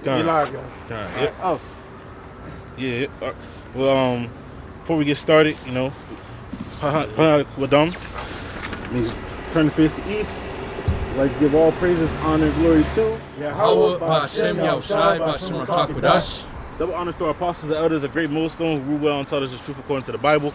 We live, y'all. Yep. Oh. Yeah. Well, before we get started, you know, Wadam, turn the face to east. I'd like to give all praises, honor, and glory to Yahawah, Ba'ashem, Yahushai, Ba'ashem, HaKadosh. Double honors to our apostles and elders, a great millstone who rule well and taught us the truth according to the Bible.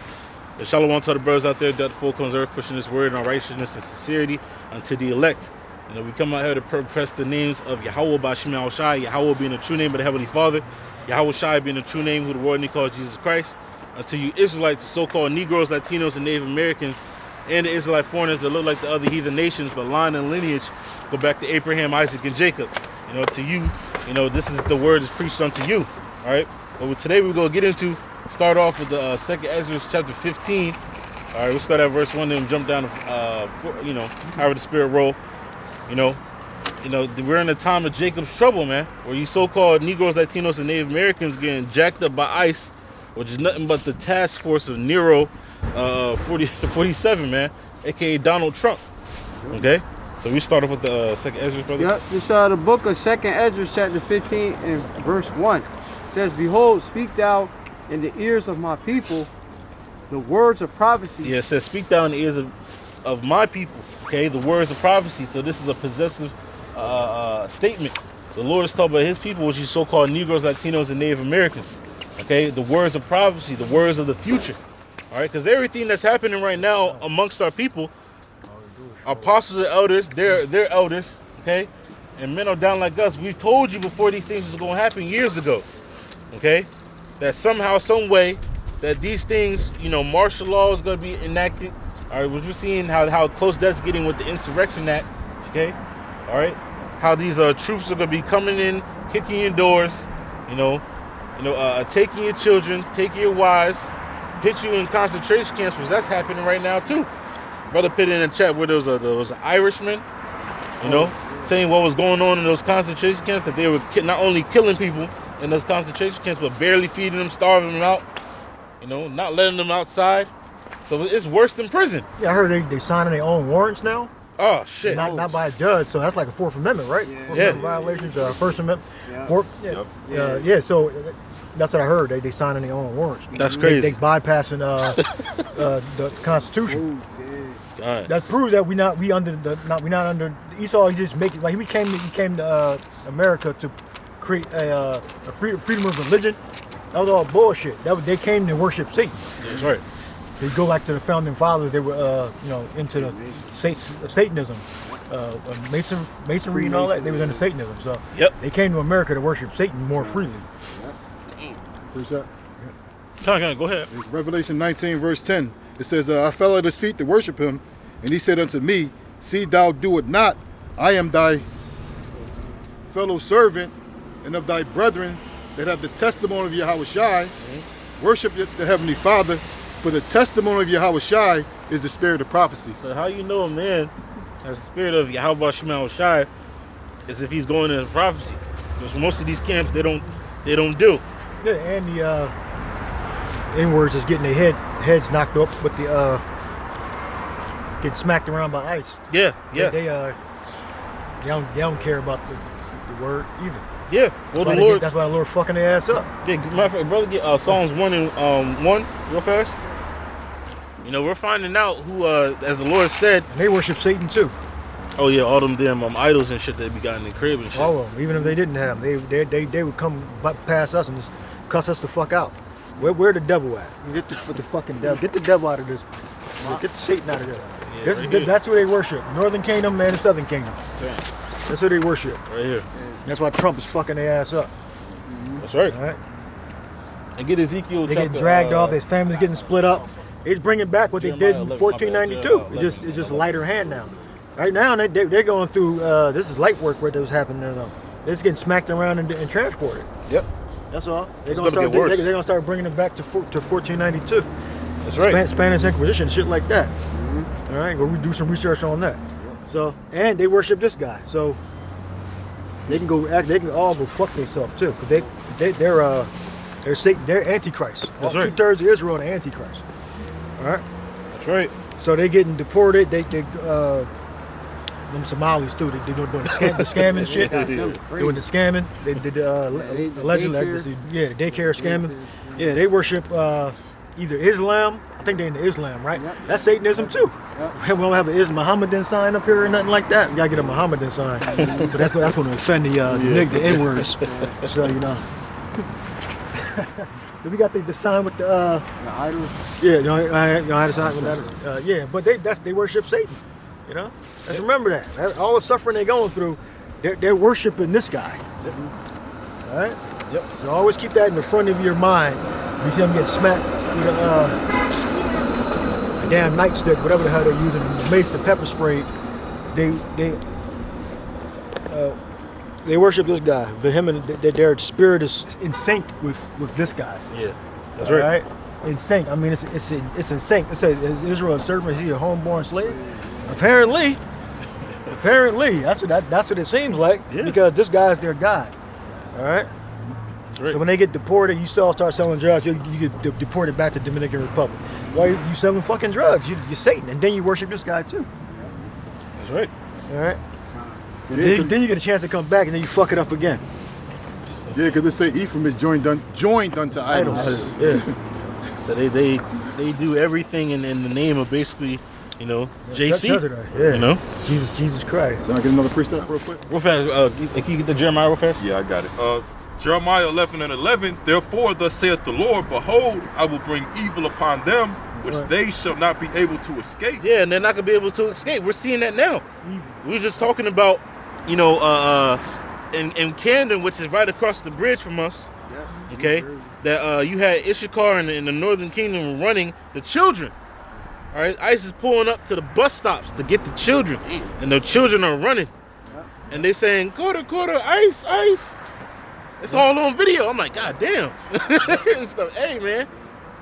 The Shalom to the brothers out there that the full comes earth, pushing this word on righteousness and sincerity unto the elect. You know, we come out here to profess the names of Yahawah, Ba'ashem, Yahushai, Yahawah being the true name of the Heavenly Father, Yahawashi being the true name who the world need calls Jesus Christ. Unto you Israelites, the so-called Negroes, Latinos, and Native Americans, and the Israelite foreigners that look like the other heathen nations, but line and lineage go back to Abraham, Isaac, and Jacob. You know, to you, you know, this is the word is preached unto you. All right. But today we're gonna get into, start off with the second Ezra chapter 15. All right, we'll start at verse 1, then jump down to, you know, however the Spirit roll. You know, we're in a time of Jacob's trouble, man, where you so-called Negroes, Latinos, and Native Americans getting jacked up by ICE, which is nothing but the task force of Nero 47, man, aka Donald Trump. Okay, so we start off with the second Ezra, brother. Yep, this the book of second Ezra chapter 15 and verse 1. It says, "Behold, speak thou in the ears of my people the words of prophecy." Yeah, it says, "Speak thou in the ears of my people." Okay, the words of prophecy. So this is a possessive statement. The Lord is talking about his people, which is so-called Negroes, Latinos, and Native Americans. Okay, the words of prophecy, the words of the future. All right, because everything that's happening right now amongst our people, our apostles and elders, they're elders, okay, and men are down like us. We've told you before these things was going to happen years ago, okay, that somehow, some way, that these things, you know, martial law is going to be enacted. All right, we're seeing how close that's getting with the Insurrection Act, okay, all right, how these troops are going to be coming in, kicking your doors, taking your children, taking your wives, put you in concentration camps, because that's happening right now too. Brother put in the chat where there was an Irishman, you know, saying what was going on in those concentration camps, that they were not only killing people in those concentration camps, but barely feeding them, starving them out, you know, not letting them outside. So it's worse than prison. Yeah, I heard they signing their own warrants now. Oh shit! Not by a judge, so that's like a Fourth Amendment, right? Yeah. Fourth Amendment violations, First Amendment. Yeah. Yeah. So that's what I heard. They signing their own warrants. That's crazy. They bypassing the Constitution. God. That proves that we're not under Esau. He just make it like he came to America to create a freedom of religion. That was all bullshit. They came to worship Satan. That's right. They go back to the founding fathers. They were, into the Satanism, Masonry and all that. They was into Satanism. So they came to America to worship Satan more freely. Where's that? Go ahead. It's Revelation 19, verse 10. It says, I fell at his feet to worship him, and he said unto me, See thou do it not. I am thy fellow servant and of thy brethren that have the testimony of Yahawashi. Worship the Heavenly Father. For the testimony of Yahawashi is the spirit of prophecy. So how you know a man has the spirit of Yahawashi is if he's going into prophecy. Because most of these camps they don't do. Yeah, and the N-words is getting their heads knocked up with the getting smacked around by ICE. Yeah. They don't care about the word either. Yeah. Well, that's why the Lord fucking their ass up. Yeah, matter of fact, brother, get Psalms 1 and 1 real fast. You know, we're finding out who, as the Lord said, and they worship Satan too. Oh yeah, all them damn idols and shit that be got in the crib and shit. Oh, even if they didn't have them, they would come past us and just cuss us the fuck out. Where the devil at? Get the fucking devil. Get the devil out of this. Get the Satan out of there. Yeah, that's where they worship. Northern Kingdom and the Southern Kingdom. Damn. That's where they worship. Right here. That's why Trump is fucking their ass up. That's right. All right. And get Ezekiel. They get dragged off. His family's getting split up. It's bringing back what they did in 1492. It's just a lighter hand now. Right now they're going through. This is light work what was happening there though. They're just getting smacked around and transported. Yep. That's all. They're gonna start bringing it back to 1492. That's right. Spanish Inquisition, shit like that. All right, go do some research on that. So, and they worship this guy, so they can all go fuck themselves too, because they're Satan, they're Antichrist. That's right. 2/3 of Israel are Antichrist. All right. That's right. So they getting deported. They them Somalis too. They doing the scamming shit. Doing the scamming. They did allegedly, the daycare scamming. Yeah, they worship either Islam. I think they're into Islam, right? Yep. That's Satanism too. Yep. We don't have an Mohammedan sign up here or nothing like that. We gotta get a Mohammedan sign, but that's going to offend the N-words. So you know. We got the sign with the idols. Yeah, the sign with that. Yeah, but they worship Satan. You know, let's remember that. All the suffering they're going through, they're worshiping this guy. All right. Yep. So always keep that in the front of your mind. You see them get smacked with a damn nightstick, whatever the hell they're using, mace and pepper spray. They worship this guy. Their spirit is in sync with this guy. Yeah, that's All right. In sync. I mean, it's in sync. It says Israel servant, is he a homeborn slave? Apparently, that's what it seems like. Yeah. Because this guy's their God. All right. Right. So when they get deported, you start selling drugs, you get deported back to Dominican Republic. Why you selling fucking drugs? You're Satan, and then you worship this guy too. That's right. All right. Then you get a chance to come back, and then you fuck it up again. Yeah, because they say Ephraim is joined unto idols. Yeah. So they do everything in the name of basically, you know, JC. Yeah. You know, Jesus Christ. Can I get another precept real quick? real fast. Can you get the Jeremiah real fast? Yeah, I got it. Jeremiah 11:11. Therefore, thus saith the Lord, behold, I will bring evil upon them, which they shall not be able to escape. Yeah, and they're not gonna be able to escape. We're seeing that now. We were just talking about, you know, in Camden, which is right across the bridge from us. Okay, that you had Issachar in the Northern Kingdom running the children. All right, ICE is pulling up to the bus stops to get the children, and the children are running, and they saying, "Quarter, ICE." It's all on video. I'm like, God damn. And stuff. Hey, man.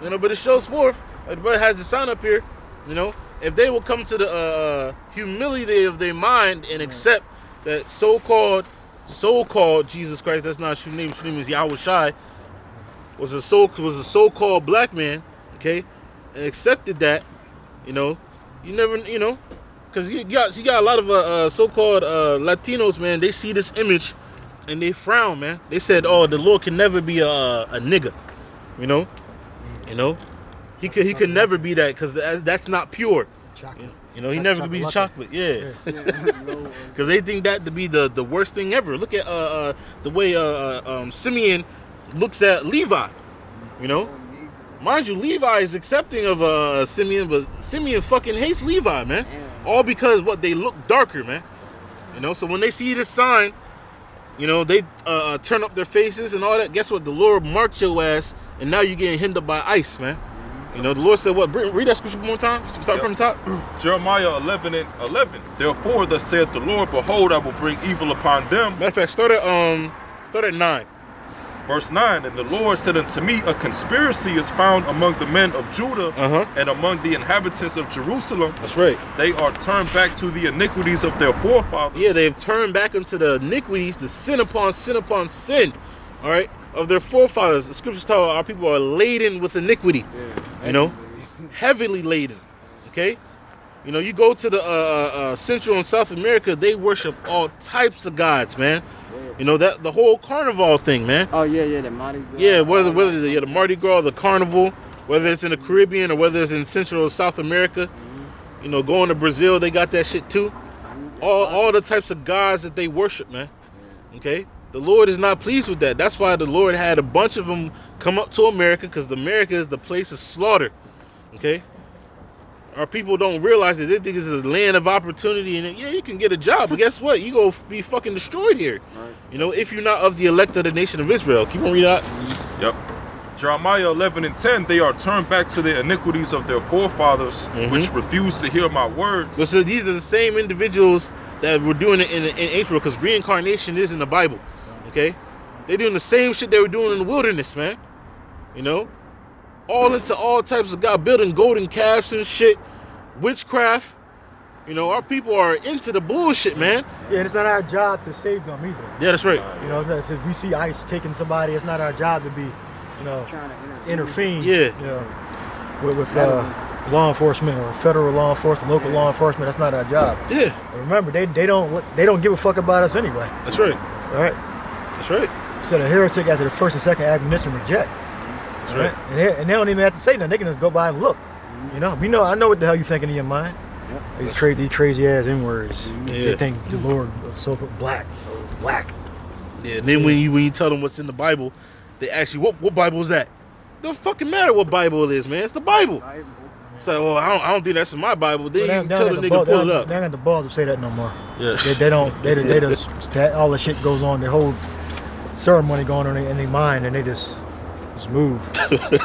You know, but it shows forth. The brother has the sign up here. You know, if they will come to the humility of their mind and accept that so-called Jesus Christ, that's not his true name. His true name is Yahawashi, was a so-called black man, okay, and accepted that, you know, you never, you know, because you got a lot of so-called Latinos, man. They see this image and they frown, man. They said, "Oh, the Lord can never be a nigga," you know. He could never be that because that's not pure. Chocolate. You know, he never could be chocolate. Yeah. Because they think that to be the worst thing ever. Look at the way Simeon looks at Levi. You know, mind you, Levi is accepting of Simeon, but Simeon fucking hates Levi, man. All because what, they look darker, man. You know, so when they see this sign, you know, they turn up their faces and all that. Guess what? The Lord marked your ass, and now you're getting hindered by ICE, man. You know, the Lord said what? Read that scripture one more time. Start from the top. Jeremiah 11:11. Therefore, thus saith the Lord, behold, I will bring evil upon them. Matter of fact, start at 9. Verse 9. And the Lord said unto me, a conspiracy is found among the men of Judah and among the inhabitants of Jerusalem. That's right. They are turned back to the iniquities of their forefathers. Yeah, they've turned back into the iniquities, the sin upon sin upon sin, all right, of their forefathers. The scriptures tell our people are laden with iniquity, you know, heavily laden, okay? You know, you go to the Central and South America, they worship all types of gods, man. You know, that the whole carnival thing, man. Oh yeah, the Mardi Gras. Yeah, whether the Mardi Gras, the carnival, whether it's in the Caribbean or whether it's in Central or South America, you know, going to Brazil, they got that shit too. All the types of gods that they worship, man. Okay, the Lord is not pleased with that. That's why the Lord had a bunch of them come up to America, because America is the place of slaughter. Okay. Our people don't realize that they think this is a land of opportunity, and yeah, you can get a job, but guess what? You go be fucking destroyed here. Right. You know, if you're not of the elect of the nation of Israel. Keep on reading out. Yep. Jeremiah 11:10. They are turned back to the iniquities of their forefathers, which refuse to hear my words. So these are the same individuals that were doing it in Israel, because reincarnation is in the Bible. Okay, they're doing the same shit they were doing in the wilderness, man. You know, all into all types of God, building golden calves and shit, witchcraft. You know, our people are into the bullshit, man. Yeah, and it's not our job to save them either. Yeah, that's right. You know, if we see ICE taking somebody, it's not our job to be, you know, Trying to intervene. Yeah. You know, with law enforcement or federal law enforcement, local law enforcement. That's not our job. Yeah. But remember, they don't give a fuck about us anyway. That's right. All right. That's right. So the heretic after the first and second admonition reject. That's right. And they don't even have to say nothing. They can just go by and look. You know, I know what the hell you thinking in your mind. These crazy ass N-words. They think the Lord is so black. Yeah, and then when you tell them what's in the Bible, they ask you, what Bible is that? It don't fucking matter what Bible it is, man. It's the Bible. So, well, I don't think that's in my Bible. Then you tell the nigga pull it up. They don't got the balls to say that no more. Yeah. They just all the shit goes on. The whole ceremony going on in their mind, and they just move,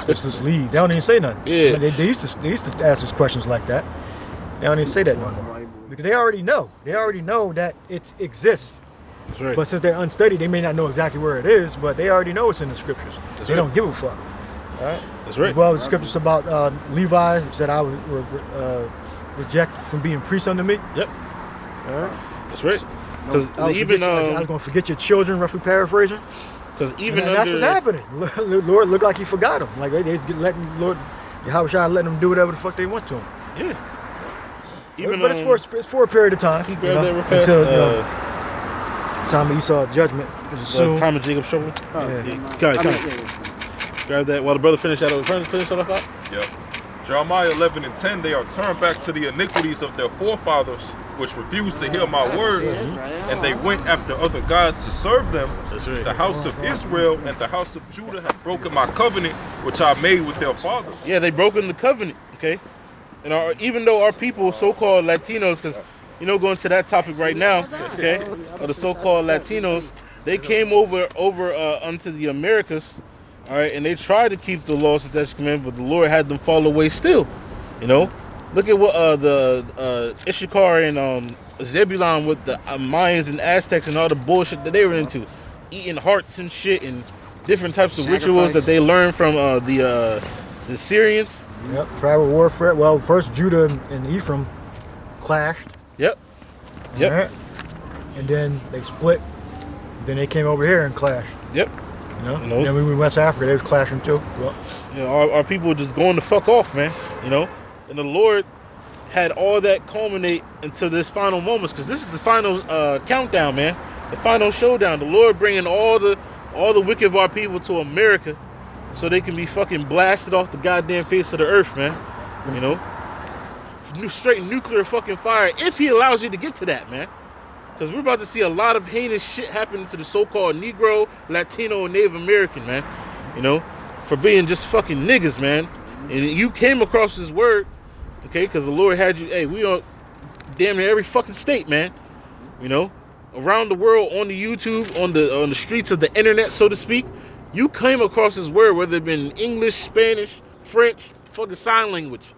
just leave. They don't even say nothing. Yeah. I mean, they used to ask us questions like that. They don't even say that no more because they already know. They already know that it exists. That's right. But since they're unstudied, they may not know exactly where it is, but they already know it's in the scriptures. They don't give a fuck. All right. That's right. Well, the scriptures about Levi said I would reject from being priest unto me. Yep. All right. That's right. Because I was going to forget your children, roughly paraphrasing. Because even and that's what's happening. Lord looked like he forgot them. Like they letting Lord Yahawashi letting them do whatever the fuck they want to him. Yeah. Even but it's for a period of time. Until time of Esau judgment. Time of Jacob's trouble. Grab that while the brother finish that off. Yep. Jeremiah 11:10, they are turned back to the iniquities of their forefathers, which refused to hear my words, and they went after other gods to serve them. That's right. The house of Israel and the house of Judah have broken my covenant, which I made with their fathers. Yeah, they broken the covenant, okay? And even though our people, so-called Latinos, because, going to that topic right now, okay, or the so-called Latinos, they came over unto the Americas, all right, and they tried to keep the laws and statutes commandments, but the Lord had them fall away still, Look at what the Issachar and Zebulun with the Mayans and Aztecs and all the bullshit that they were into, eating hearts and shit and different types of rituals that they learned from the Syrians. Yep, tribal warfare. Well, first Judah and Ephraim clashed. Yep. Right? And then they split. Then they came over here and clashed. Yep. And then we went to West Africa. They was clashing too. Well, our people just going the fuck off, man. And the Lord had all that culminate until this final moments, because this is the final countdown, man. The final showdown. The Lord bringing all the wicked of our people to America, so they can be fucking blasted off the goddamn face of the earth, man. Straight nuclear fucking fire, if he allows you to get to that, man. Because we're about to see a lot of heinous shit happen to the so-called Negro, Latino, and Native American, man. For being just fucking niggas, man. And you came across this word, okay, because the Lord had you, hey, we are damn near every fucking state, man. Around the world, on the YouTube, on the streets of the internet, so to speak. You came across this word, whether it been English, Spanish, French, fucking sign language.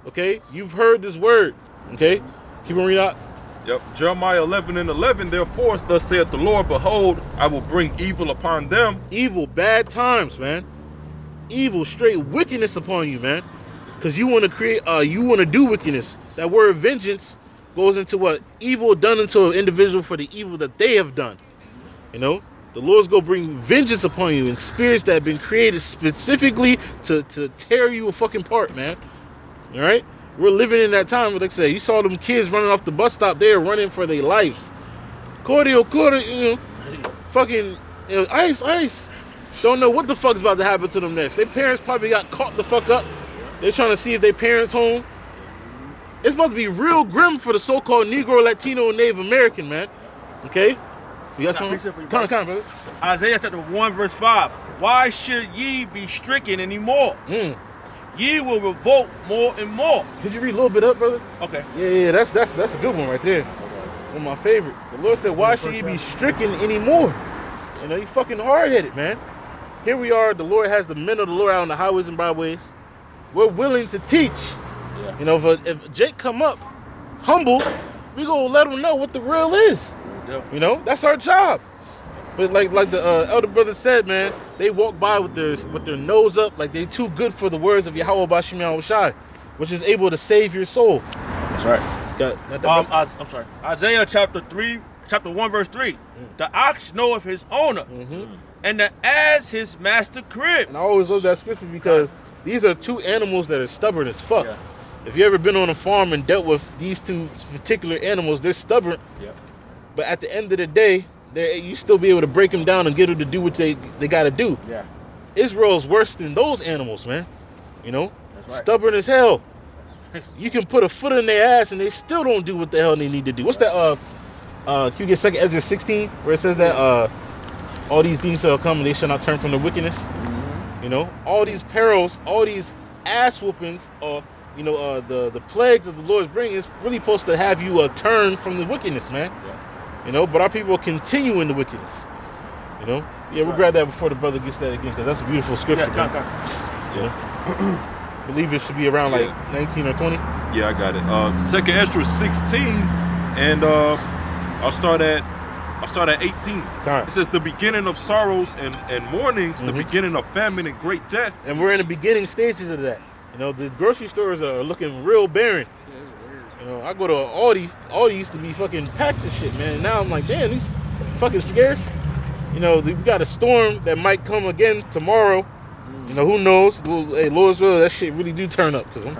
Okay? You've heard this word. Okay? Keep on reading out. Yep. Jeremiah 11:11, therefore, thus saith the Lord, behold, I will bring evil upon them. Evil, bad times, man. Evil, straight wickedness upon you, man. Because you want to create, you want to do wickedness. That word vengeance goes into what? Evil done unto an individual for the evil that they have done. The Lord's going to bring vengeance upon you and spirits that have been created specifically to tear you a fucking part, man. All right? We're living in that time, like I said, you saw them kids running off the bus stop there, running for their lives. Fucking, ice. Don't know what the fuck's about to happen to them next. Their parents probably got caught the fuck up. They're trying to see if their parents home. It's about to be real grim for the so-called Negro, Latino, and Native American, man. Okay? You got something? Come on, brother. Isaiah chapter 1 verse 5. Why should ye be stricken anymore? Ye will revolt more and more. Could you read a little bit up, brother? Okay. Yeah, that's a good one right there. One of my favorite. The Lord said, why should ye be stricken anymore? You fucking hard-headed, man. Here we are. The Lord has the men of the Lord out on the highways and byways. We're willing to teach. Yeah. If Jake come up humble, we gonna let him know what the real is. Yeah. That's our job. But like the elder brother said, man, they walk by with their nose up like they too good for the words of Yahawah Shai, which is able to save your soul. That's right. I'm sorry. Isaiah chapter 1 verse 3. The ox knoweth his owner, and the ass his master crib. And I always love that scripture because these are two animals that are stubborn as fuck. Yeah. If you ever been on a farm and dealt with these two particular animals, they're stubborn. Yeah. But at the end of the day, you still be able to break them down and get them to do what they got to do. Yeah. Israel's worse than those animals, man. You know, That's right. stubborn as hell. You can put a foot in their ass and they still don't do what the hell they need to do. What's that? Can you get 2 Ezra 16 where it says that all these things shall come and they shall not turn from the wickedness. You know, all these perils, all these ass whoopings, you know, the plagues of the Lord's bringing is really supposed to have you turn from the wickedness, man. Yeah. You know, but our people continue in the wickedness. You know, yeah, we'll grab that before the brother gets that again because that's a beautiful scripture. Yeah, You know? I believe it should be around like 19 or 20. Yeah, I got it. 2 Ezra 16, and I'll start at 18. Right. It says the beginning of sorrows and mournings, the beginning of famine and great death. And we're in the beginning stages of that. You know, the grocery stores are looking real barren. You know, I go to Aldi. Aldi used to be fucking packed as shit, man. And now I'm like, damn, these fucking scarce. You know, we got a storm that might come again tomorrow. You know, who knows? Hey, Lord's will, that shit really do turn up because I'm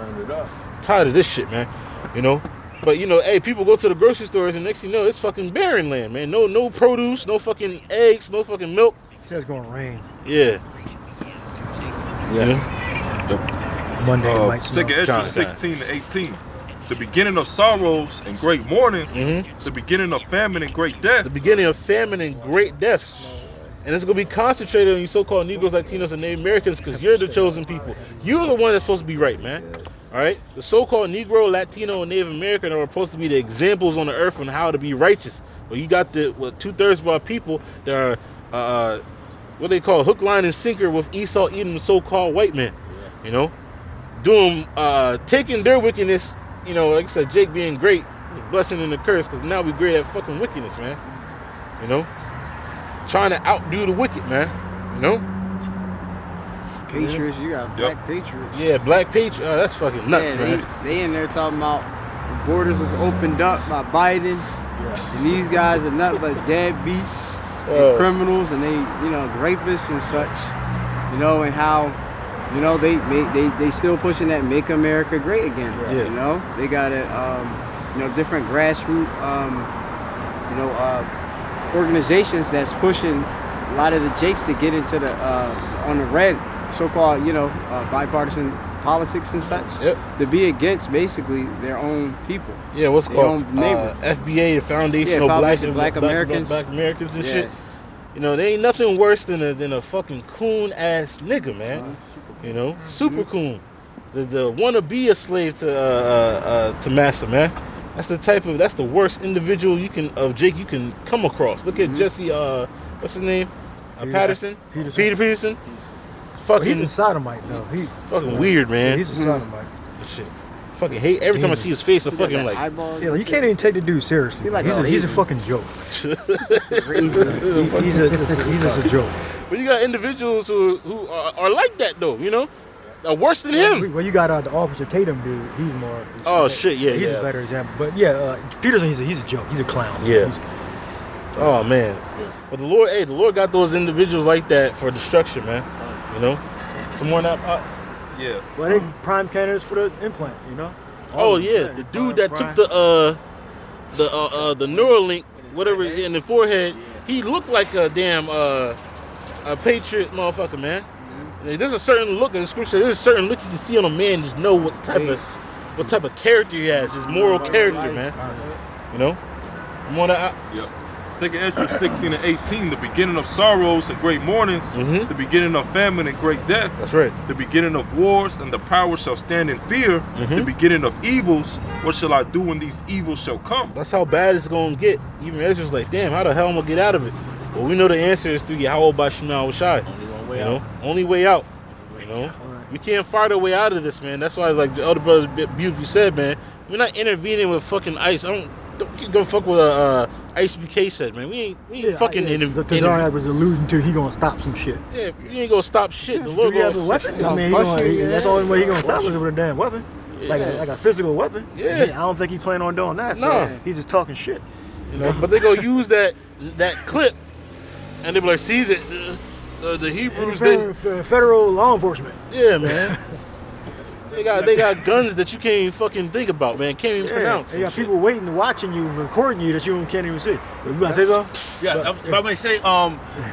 tired of this shit, man. You know, but you know, hey, people go to the grocery stores and next thing you know, it's fucking barren land, man. No produce, no fucking eggs, no fucking milk. It says it's gonna rain. Yeah. Yeah. You know? Monday it might 2 snow. Ezra 16 to 18. The beginning of sorrows and great mournings, the beginning of famine and great death. The beginning of famine and great deaths. And it's going to be concentrated on you so-called Negroes, Latinos, and Native Americans because you're the chosen people. You're the one that's supposed to be right, man. All right? The so-called Negro, Latino, and Native American are supposed to be the examples on the earth on how to be righteous. But you got the 2/3 of our people that are, what they call hook, line, and sinker with Esau eating the so-called white man. You know? Taking their wickedness, you know, like I said, Jake being great is a blessing and a curse because now we're great at fucking wickedness, man. You know? Trying to outdo the wicked, man. You know? Patriots, you got black patriots. Yeah, black patriots. That's fucking nuts, Yeah, man. they in there talking about the borders was opened up by Biden. And these guys are nothing but deadbeats and criminals and they, you know, rapists and such. You know, and how, you know, they still pushing that make America great again. Yeah. You know? They got a you know, different grassroots you know, organizations that's pushing a lot of the jakes to get into the on the red so-called, you know, bipartisan politics and such. Yep. To be against basically their own people. Yeah, what's their called own neighbor. FBA, the Foundation of Black Americans. Black Americans and shit. You know, they ain't nothing worse than a fucking coon ass nigga, man. You know, super coon. The wanna be a slave to massa, man. That's the worst individual Jake you can come across. Look at Jesse, what's his name? Patterson? Peter Peterson. Fucking, he's a sodomite though. Fucking weird, man. Yeah, he's a sodomite. Shit. Fucking hate every time I see his face. I fucking like. Yeah, you can't even take the dude seriously. He's a fucking joke. he's just a joke. But you got individuals who are like that though, you know. Worse than him. Well, you got the Officer Tatum dude. He's more. Oh shit, yeah, he's a better example. But yeah, Peterson, he's a joke. He's a clown. Yeah. Oh man. Yeah. But the Lord got those individuals like that for destruction, man. You know. Some more that. Yeah. Well, they prime candidates for the implant. You know. Oh yeah, the dude that took the Neuralink, whatever, in the forehead. He looked like a damn a patriot motherfucker, man. There's a certain look in the scripture. There's a certain look you can see on a man. Just know what type of character he has. His moral character, man. You know. Yep. 2 Ezra 16 and 18. The beginning of sorrows and great mournings. The beginning of famine and great death. That's right. The beginning of wars and the power shall stand in fear. The beginning of evils. What shall I do when these evils shall come? That's how bad it's gonna get. Even Ezra's like, damn, how the hell am I gonna get out of it? Well, we know the answer is through Yahawah Yahawashi. Only way out. You know, we can't fight our way out of this, man. That's why, like the elder brother beautifully said, man, we're not intervening with fucking ICE. Don't go fuck with ICE BK said, man. We ain't fucking intervening. I was alluding to he gonna stop some shit. Yeah, you ain't gonna stop shit. The Lord he has a weapon. I mean, that's the only way he gonna stop us with a damn weapon. Yeah. Like a physical weapon. Yeah. I don't think he planned on doing that. So he's just talking shit. You know, but they gonna use that clip, and they be like, see that. the Hebrews, federal law enforcement. yeah, man. They got guns that you can't even fucking think about, man. Can't even pronounce. They got people waiting, watching you, recording you that you can't even see. You about to say something? Yeah, if I may say,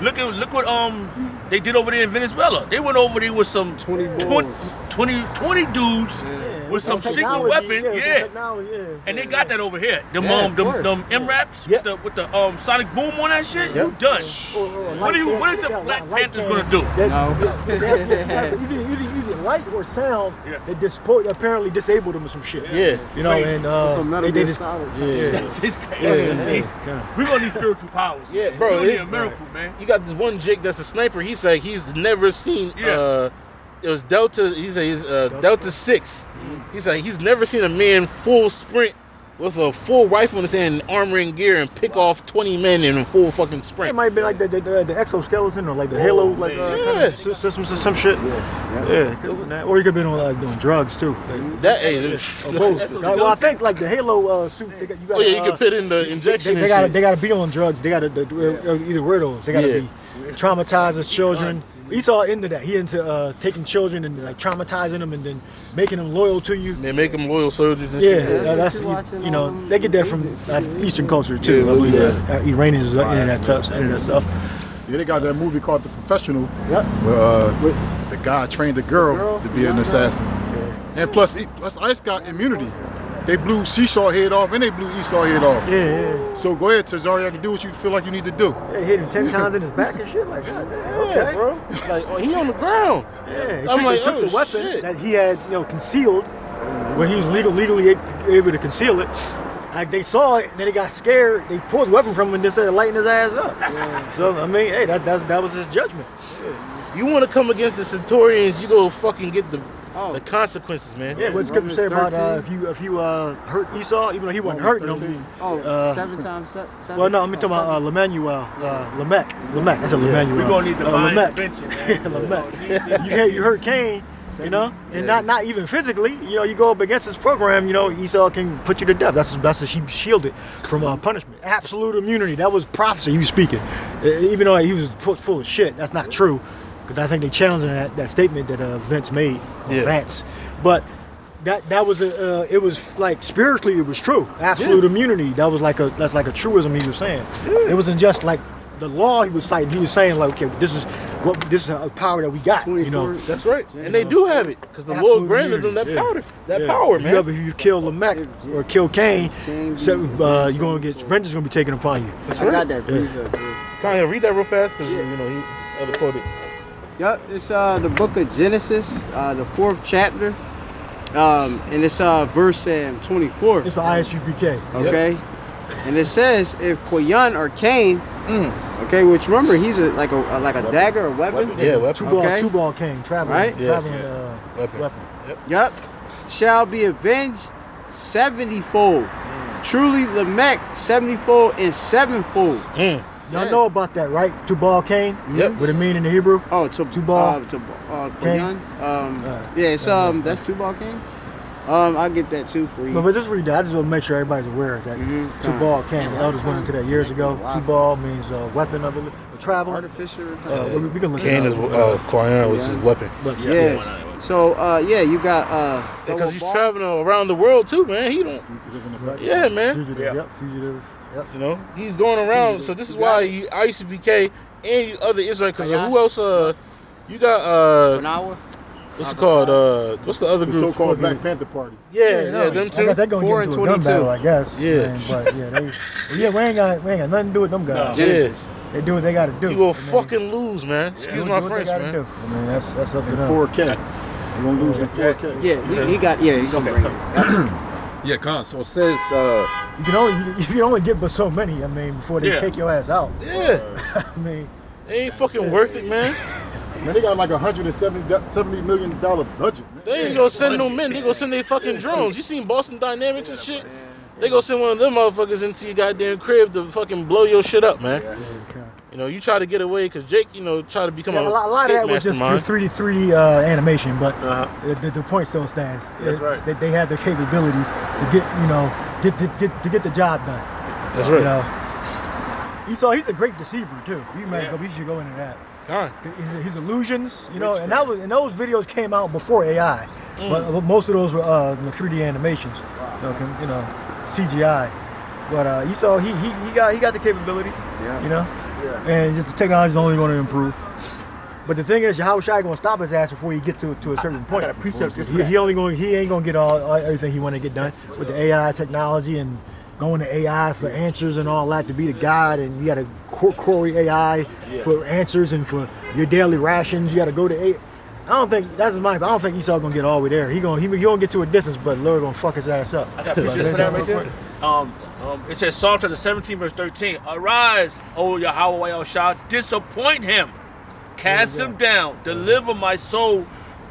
look what they did over there in Venezuela. They went over there with some 20 dudes with some secret weapon, and they got that over here. Them MRAPs with the sonic boom on that shit. You done? What is the Black Panthers gonna do? Either light or sound. They apparently disabled them with some shit. Yeah, you know, and they just We're gonna need spiritual powers. Yeah, bro. We're gonna need a miracle, man. You got this one Jake that's a sniper. He said he's never seen. It was Delta. He said he's Delta 6. He said he's never seen a man full sprint with a full rifle in his hand, and armor and gear, and pick off 20 men in a full fucking sprint. It might be like the exoskeleton or like the Halo kind of systems or some shit. Or you could be doing drugs too. Both. Well, I think like the Halo suit. You can put in the injection. They got to be on drugs. They got to either wear those. They got to be traumatized as children. Esau into that. He into taking children and like traumatizing them and then making them loyal to you. They make them loyal soldiers and shit. That's you know, they get that from Eastern culture too. I believe Iranians are into that stuff. Yeah, they got that movie called The Professional. Where the guy trained a girl to be an assassin. And plus Ice got immunity. They blew Seesaw head off and they blew Esau head off. So go ahead, Tazariak, can do what you feel like you need to do. They hit him 10 times in his back and shit like that. Okay, bro. Like, he on the ground. They took the weapon that he had, concealed, where he was legally able to conceal it. Like they saw it, and then they got scared. They pulled the weapon from him and just started lighting his ass up. So I mean, hey, that was his judgment. You want to come against the Centurions, you go fucking get the consequences, man. Yeah, what Scripture say about if you hurt Esau, even though he wasn't hurting him. 7 times 7. Well, no, I'm talking about Lemuel, Lamech. That's a Lemuel. We're gonna need divine intervention, man. Lamech. You hurt Cain, and not even physically. You go up against his program. Esau can put you to death. That's he shielded from punishment. Absolute immunity. That was prophecy he was speaking, even though he was full of shit. That's not true. Because I think they challenged that statement that Vince made, Vance. But that was it was like spiritually it was true. Absolute immunity. That's like a truism he was saying. It wasn't just like the law he was citing. He was saying like, okay, this is a power that we got. That's right. And they do have it because the Lord granted them that power. Power, man. If you kill Lamech or kill Cain, you're gonna get vengeance gonna be taken upon you. That's right. I got that. Can you read that real fast? Because he other quoted. Yep, it's the book of Genesis, the 4th chapter, and it's verse 24. It's for ISUPK. Okay, and it says if Koyan or Cain, okay, which remember he's like a dagger or weapon. Yeah, weapon. Tubal-Cain, traveling, right? weapon. Yep, shall be avenged 70-fold. Truly Lamech 70-fold and 7-fold. Y'all know about that, right? Tubal-Cain? Yep. What it mean in the Hebrew? Oh, Tubal-Cain. That's Tubal-Cain. I'll get that too for you. But just read that. I just want to make sure everybody's aware of that. Tubal-Cain. The elders went into that years ago. Tubal means weapon of a travel. Artificer. We can look at Cain is Koyan, which is weapon. So you got because he's traveling around the world too, man. He don't. Yeah, man. Fugitive. Yep. He's going around. So this is why ICPK and you other Israelites. Because who else? You got what's it called? What's the other the group? So-called Black Panther Party. Them two. They're gonna get into a gun battle, I guess. Yeah. But we ain't got nothing to do with them guys. They do what they got to do. You gonna fucking lose, man. Excuse my French, man. I mean, that's up to them. 4K. You're gonna lose in 4K. He's gonna bring it. Yeah, Con. So it says you can only get but so many. I mean, before they take your ass out. Yeah. I mean, they ain't fucking worth it, man. Man, they got like $170 million budget. Man. They ain't gonna send no men. They gonna send their fucking drones. You seen Boston Dynamics and shit? They gonna send one of them motherfuckers into your goddamn crib to fucking blow your shit up, man. You try to get away because Jake, try to become a lot of that was just through 3D animation, but the point still stands. That's right. They have the capabilities to get the job done. That's right. Esau, he's a great deceiver too. We should go into that. his illusions, you know, and those videos came out before AI, but most of those were the 3D animations, you know, CGI. But Esau, he got the capability, you know, and just the technology is only going to improve. But the thing is, Yahawashi going to stop his ass before he get to a certain point. He ain't going to get everything he want to get done with the AI technology and going to AI for answers and all that to be the God, and you got to query AI for answers and for your daily rations. You got to go to AI. I don't think that's I don't think Esau gonna get all the way there. He gonna get to a distance, but Lord gonna fuck his ass up. I got pictures for that right there. It says Psalm chapter 17 verse 13. Arise, O Yahawah El Shah, disappoint him, cast him down, deliver my soul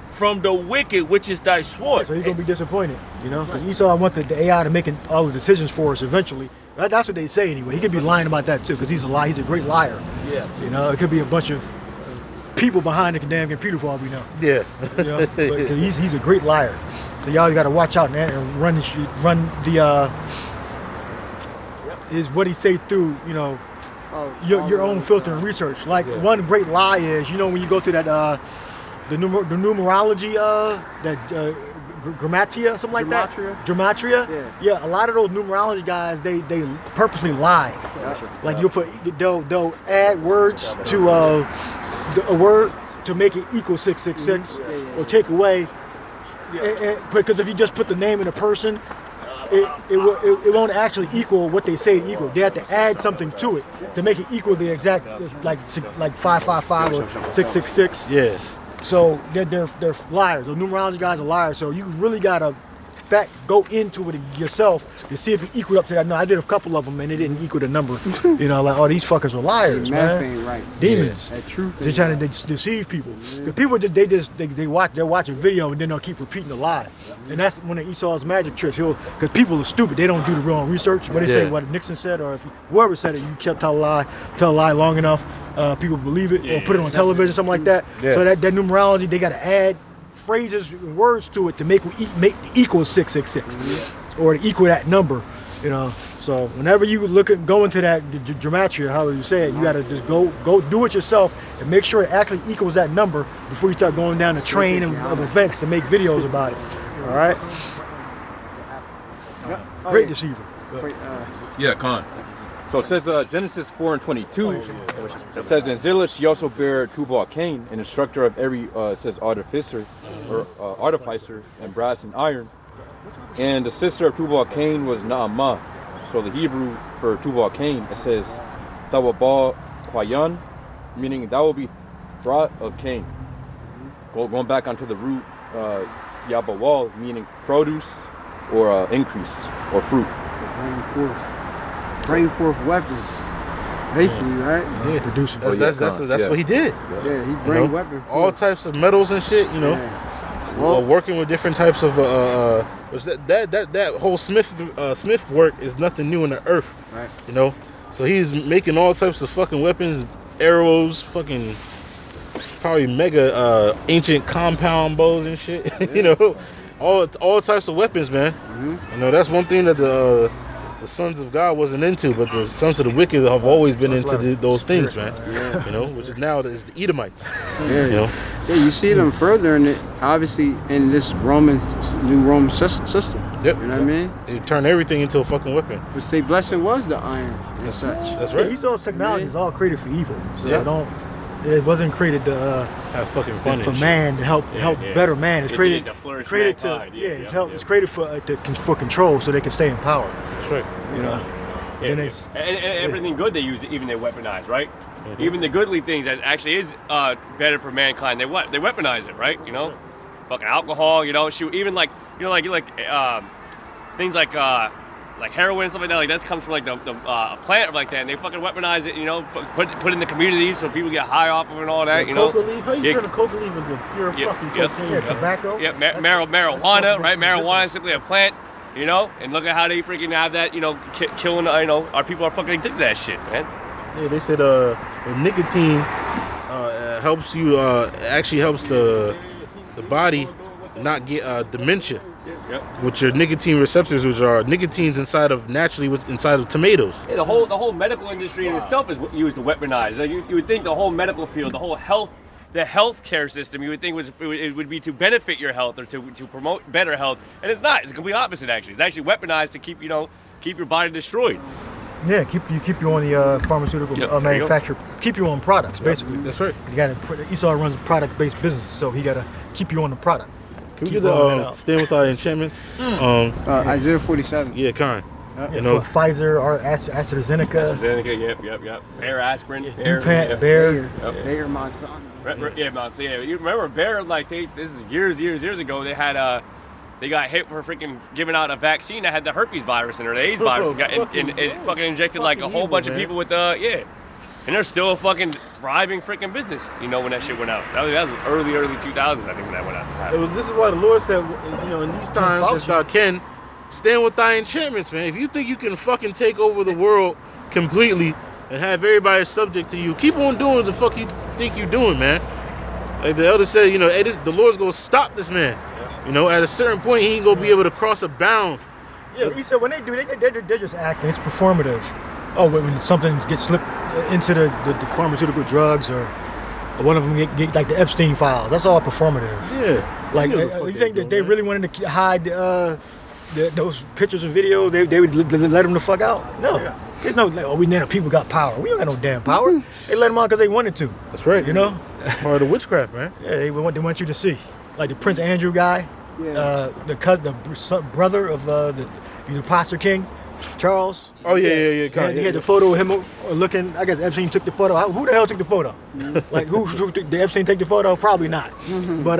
from the wicked, which is thy sword. So he's gonna be disappointed, you know. Because Esau wanted the AI to make all the decisions for us eventually. That's what they say anyway. He could be lying about that too, because he's a great liar. Yeah. You know, it could be a bunch of people behind the damn computer for all we know. Yeah. You know? But he's a great liar. So y'all got to watch out and run the is what he say through, you know, your own filter and research. Like one great lie is, you know, when you go to that the numerology that grammatia, something like that. Gematria. Yeah. A lot of those numerology guys, they purposely lie. Like they'll add words to a word to make it equal 666, or take away. Because if you just put the name of the person, it won't actually equal what they say it equal. They have to add something to it to make it equal the exact, like 555 or 666. Yeah. So they're liars. The numerology guys are liars. So you really gotta go into it yourself to see if it equaled up to that. No, I did a couple of them and it didn't equal the number. You know, like, oh, these fuckers are liars, man. Ain't right. Demons. That truth. They're trying to deceive people. The people they're watching video and then they'll keep repeating the lie. And that's one of Esau's magic tricks. Because people are stupid. They don't do the real research. What they say, what Nixon said, or if whoever said it, you can't tell a lie long enough, people believe it, or put it on television, something like that. So that numerology, they got to add phrases and words to it to make equal 666 or to equal that number, you know. So whenever you go into that gematria, how you say it, you got to just go do it yourself and make sure it actually equals that number before you start going down the train of events to make videos about it. All right. Great deceiver. Yeah, Khan. So it says Genesis 4:22. It says in Zillah she also bare Tubal-Cain, an instructor of every it says artificer and brass and iron. And the sister of Tubal-Cain was Naamah. So the Hebrew for Tubal-Cain, it says Tawabal Kwayan, meaning that will be brought of Cain. Going back onto the root Yabawal, meaning produce or increase or fruit. Bring forth weapons, basically, right? Yeah, producing. That's what he did. Yeah, he bring weapons. All types of metals and shit, you know. Well, working with different types of that whole Smith work is nothing new in the earth, right? You know, so he's making all types of fucking weapons, arrows, fucking probably mega ancient compound bows and shit. You know, all types of weapons, man. You know, that's one thing that the sons of God wasn't into, but the sons of the wicked have always been into those things, man. You know, which is now is the Edomites. You know, you see them further in it, obviously, in this new Roman system. Yep. You know what I mean? They turn everything into a fucking weapon. Which they blessing was the iron and such. That's right. Esau's technology is all created for evil. So it wasn't created to have fucking fun for man to help better man. It's created It's created for control, so they can stay in power. That's right. You know. And everything good they use, even they weaponize, right? Even the goodly things that actually is better for mankind, they weaponize it, right? You know, fucking alcohol, you know, shoot, even like things like heroin and stuff like that. Like that comes from like the plant or like that, and they fucking weaponize it, you know, put in the communities so people get high off of it and all that, you know. Coca leaf? How you turn a coca leaf into pure fucking cocaine? Yeah, tobacco. Yeah, marijuana, right? Marijuana is simply a plant, you know. And look at how they freaking have that, you know, killing. You know, our people are fucking addicted to that shit, man. Yeah, they said nicotine helps you. Actually helps the body not get dementia. with your nicotine receptors, which are nicotines naturally what's inside of tomatoes. Yeah, the whole medical industry in itself is used to weaponize. Like you would think the whole medical field, the healthcare system, you would think it would be to benefit your health or to promote better health, and it's not. It's the complete opposite. Actually, it's actually weaponized to keep your body destroyed. Yeah, keep you on the pharmaceutical manufacturer. Keep you on products, basically. That's right. You got to. Esau runs a product-based business, so he got to keep you on the product. Can we get the stand with our enchantments? Isaiah 47. Yeah, kind. You know, Pfizer or AstraZeneca. Yep. Bayer aspirin. Bayer. Bayer Monsanto. Monsanto. Yeah, you remember Bayer? Like this is years ago. They had they got hit for freaking giving out a vaccine that had the herpes virus in it, or the AIDS virus, and it fucking injected like a whole bunch of people with and they're still a fucking thriving freaking business. You know when that shit went out? That was early 2000s, I think, when that went out. This is why the Lord said, in these times, Ken, stand with thy enchantments, man. If you think you can fucking take over the world completely and have everybody subject to you, keep on doing what the fuck you think you're doing, man. Like the elder said, hey, the Lord's gonna stop this man. At a certain point, he ain't gonna be able to cross a bound. Yeah, he said when they do, they're just acting. It's performative. Oh, when something gets slipped into the pharmaceutical drugs, or one of them get like the Epstein files. That's all performative. Yeah. Like, you think that they really wanted to hide those pictures and videos? They would let them the fuck out? No. Yeah. There's no, we know people got power. We don't got no damn power. They let them out because they wanted to. That's right. Part of the witchcraft, man. Yeah, they want you to see. Like the Prince Andrew guy, the brother of the Imposter King, Charles. Oh yeah. He had the photo of him looking. I guess Epstein took the photo. Who the hell took the photo? Like who did Epstein take the photo? Probably not. But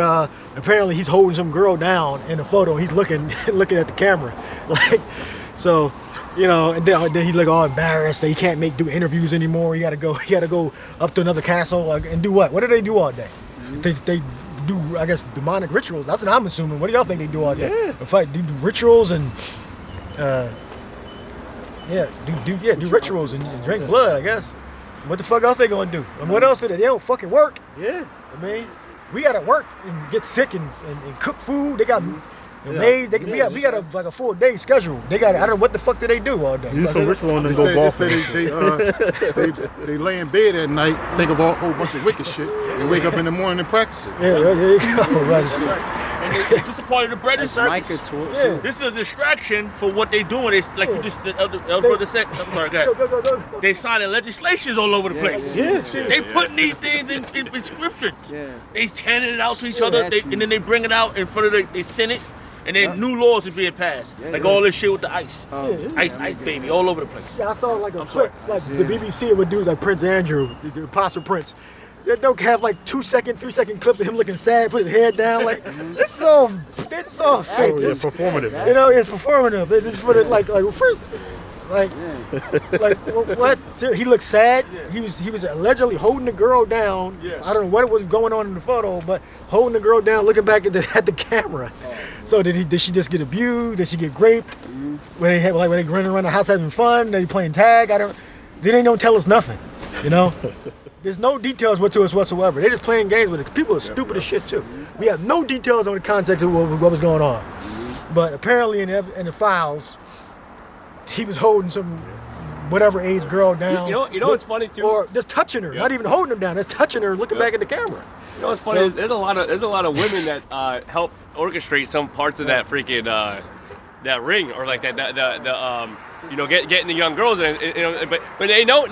apparently he's holding some girl down in the photo. He's looking at the camera, like so. And then he look all embarrassed that he can't do interviews anymore. He got to go up to another castle and do what? What do they do all day? They do, I guess, demonic rituals. That's what I'm assuming. What do y'all think they do all day? Yeah. Do rituals and do rituals and drink blood, I guess. What the fuck else they gonna do? And what else do they don't fucking work? Yeah. I mean, we gotta work and get sick and cook food. They got maids. We got a full day schedule. They got, I don't know what the fuck do they do all day. Do some ritual and then go golfing. They lay in bed at night, think of a whole bunch of wicked shit, and wake up in the morning and practice it. Yeah, there you go. Right. And this is a part of the bread and circus. This is a distraction for what they doing. It's like the elder brother said. I'm sorry, go. They signing legislations all over the place. They putting these things in scriptures. They handing it out to each other, and then they bring it out in front of the Senate. And then new laws are being passed, like all this shit with the ice, ice, baby, all over the place. Yeah, I saw like a clip, like the BBC would do, like Prince Andrew, the Apostle Prince. They'll have like 2-second, 3-second clips of him looking sad, put his head down. Like it's all fake. It's performative. It's performative. It's just for the like what? He looked sad. He was allegedly holding the girl down. I don't know what was going on in the photo, but holding the girl down, looking back at the camera. So did she just get abused? Did she get raped? When they running around the house having fun? They playing tag? They don't tell us nothing. There's no details to us whatsoever. They're just playing games with it. People are stupid as shit too. We have no details on the context of what was going on. But apparently in the files, he was holding some whatever age girl down. You know what's funny too? Or just touching her, not even holding her down, just touching her, looking back at the camera. You know what's funny? So, there's a lot of women that help orchestrate some parts of that freaking that ring, or like that getting the young girls in. But they know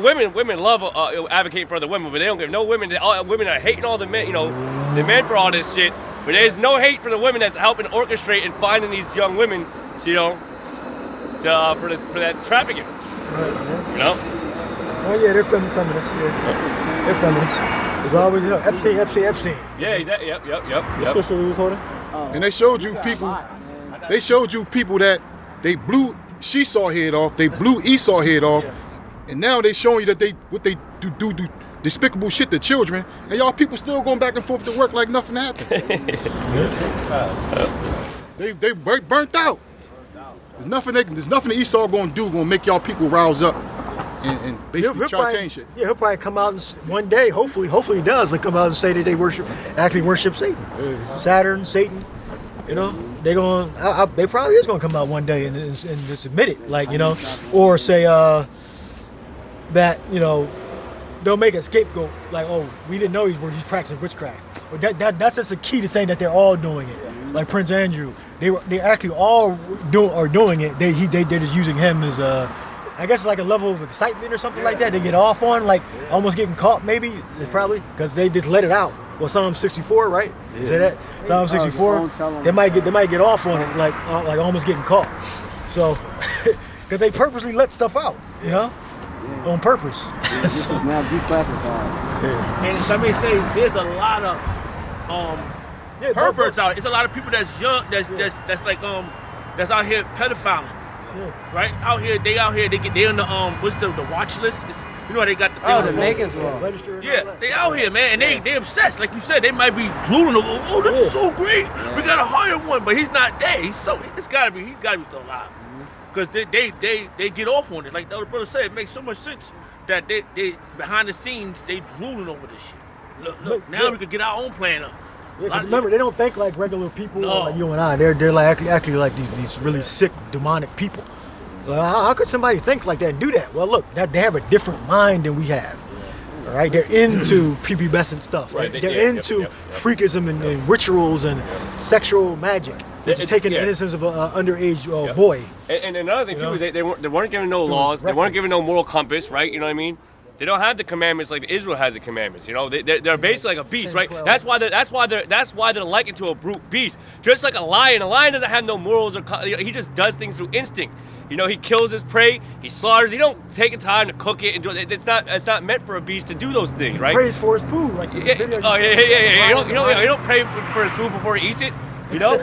women love advocating for other women, but they don't give no women. Women are hating all the men, the men for all this shit. But there's no hate for the women that's helping orchestrate and finding these young women, for that trafficking. Oh yeah, they're feminists. Yeah, they're feminists. There's always Epstein. Yeah, exactly. Yep. Scripture we was holding. And they showed you people. They showed you people that they blew Esau head off. They blew Esau head off, and now they showing you that what they do despicable shit to children, and y'all people still going back and forth to work like nothing happened. They burnt out. There's nothing that Esau gonna do gonna make y'all people rouse up and basically try to change shit. Yeah, he'll probably come out one day, hopefully he does, and come out and say that they actually worship Satan. Saturn, Satan. You know, they probably is gonna come out one day and just admit it, like, you know, or say that, you know, they'll make a scapegoat, like, oh, we didn't know he's practicing witchcraft. But that's just a key to saying that they're all doing it. Like Prince Andrew, they actually all are doing it. They're just using him as I guess like a level of excitement or something like that. They get off on, like almost getting caught, maybe. It's probably because they just let it out. Well, Psalm 64, right? Yeah. You say that? Psalm 64. They might get off on it, like almost getting caught. So, because they purposely let stuff out, you know, on purpose. This is now declassified. And somebody say there's a lot of perverts out. It's a lot of people that's young, that's like that's out here pedophiling. Yeah. Right? They on the what's the watch list? You know how they got the thing. The Vegas law. Yeah, they out here, man, and they obsessed. Like you said, they might be drooling over, oh, this is so great. Yeah. We gotta hire one, but he's not there. He's gotta be still alive. Because they get off on it. Like the other brother said, it makes so much sense that they behind the scenes they drooling over this shit. Look, now we can get our own plan up. Yeah, remember, they don't think like regular people like you and I. They're like actually like these really sick demonic people. How could somebody think like that and do that? Well, look, they have a different mind than we have. All right, they're into prepubescent stuff. Right? They're into freakism and rituals and sexual magic, which is taking the innocence of an underage boy. And another thing too is they weren't given no laws. They weren't given no moral compass, right? You know what I mean? They don't have the commandments like Israel has the commandments. You know, they're basically like a beast, right? That's why they're likened to a brute beast, just like a lion. A lion doesn't have no morals or he just does things through instinct. You know, he kills his prey, he slaughters. He don't take the time to cook it and do it. It's not meant for a beast to do those things, right? He prays for his food, like yeah. You don't pray for his food before he eats it. You know?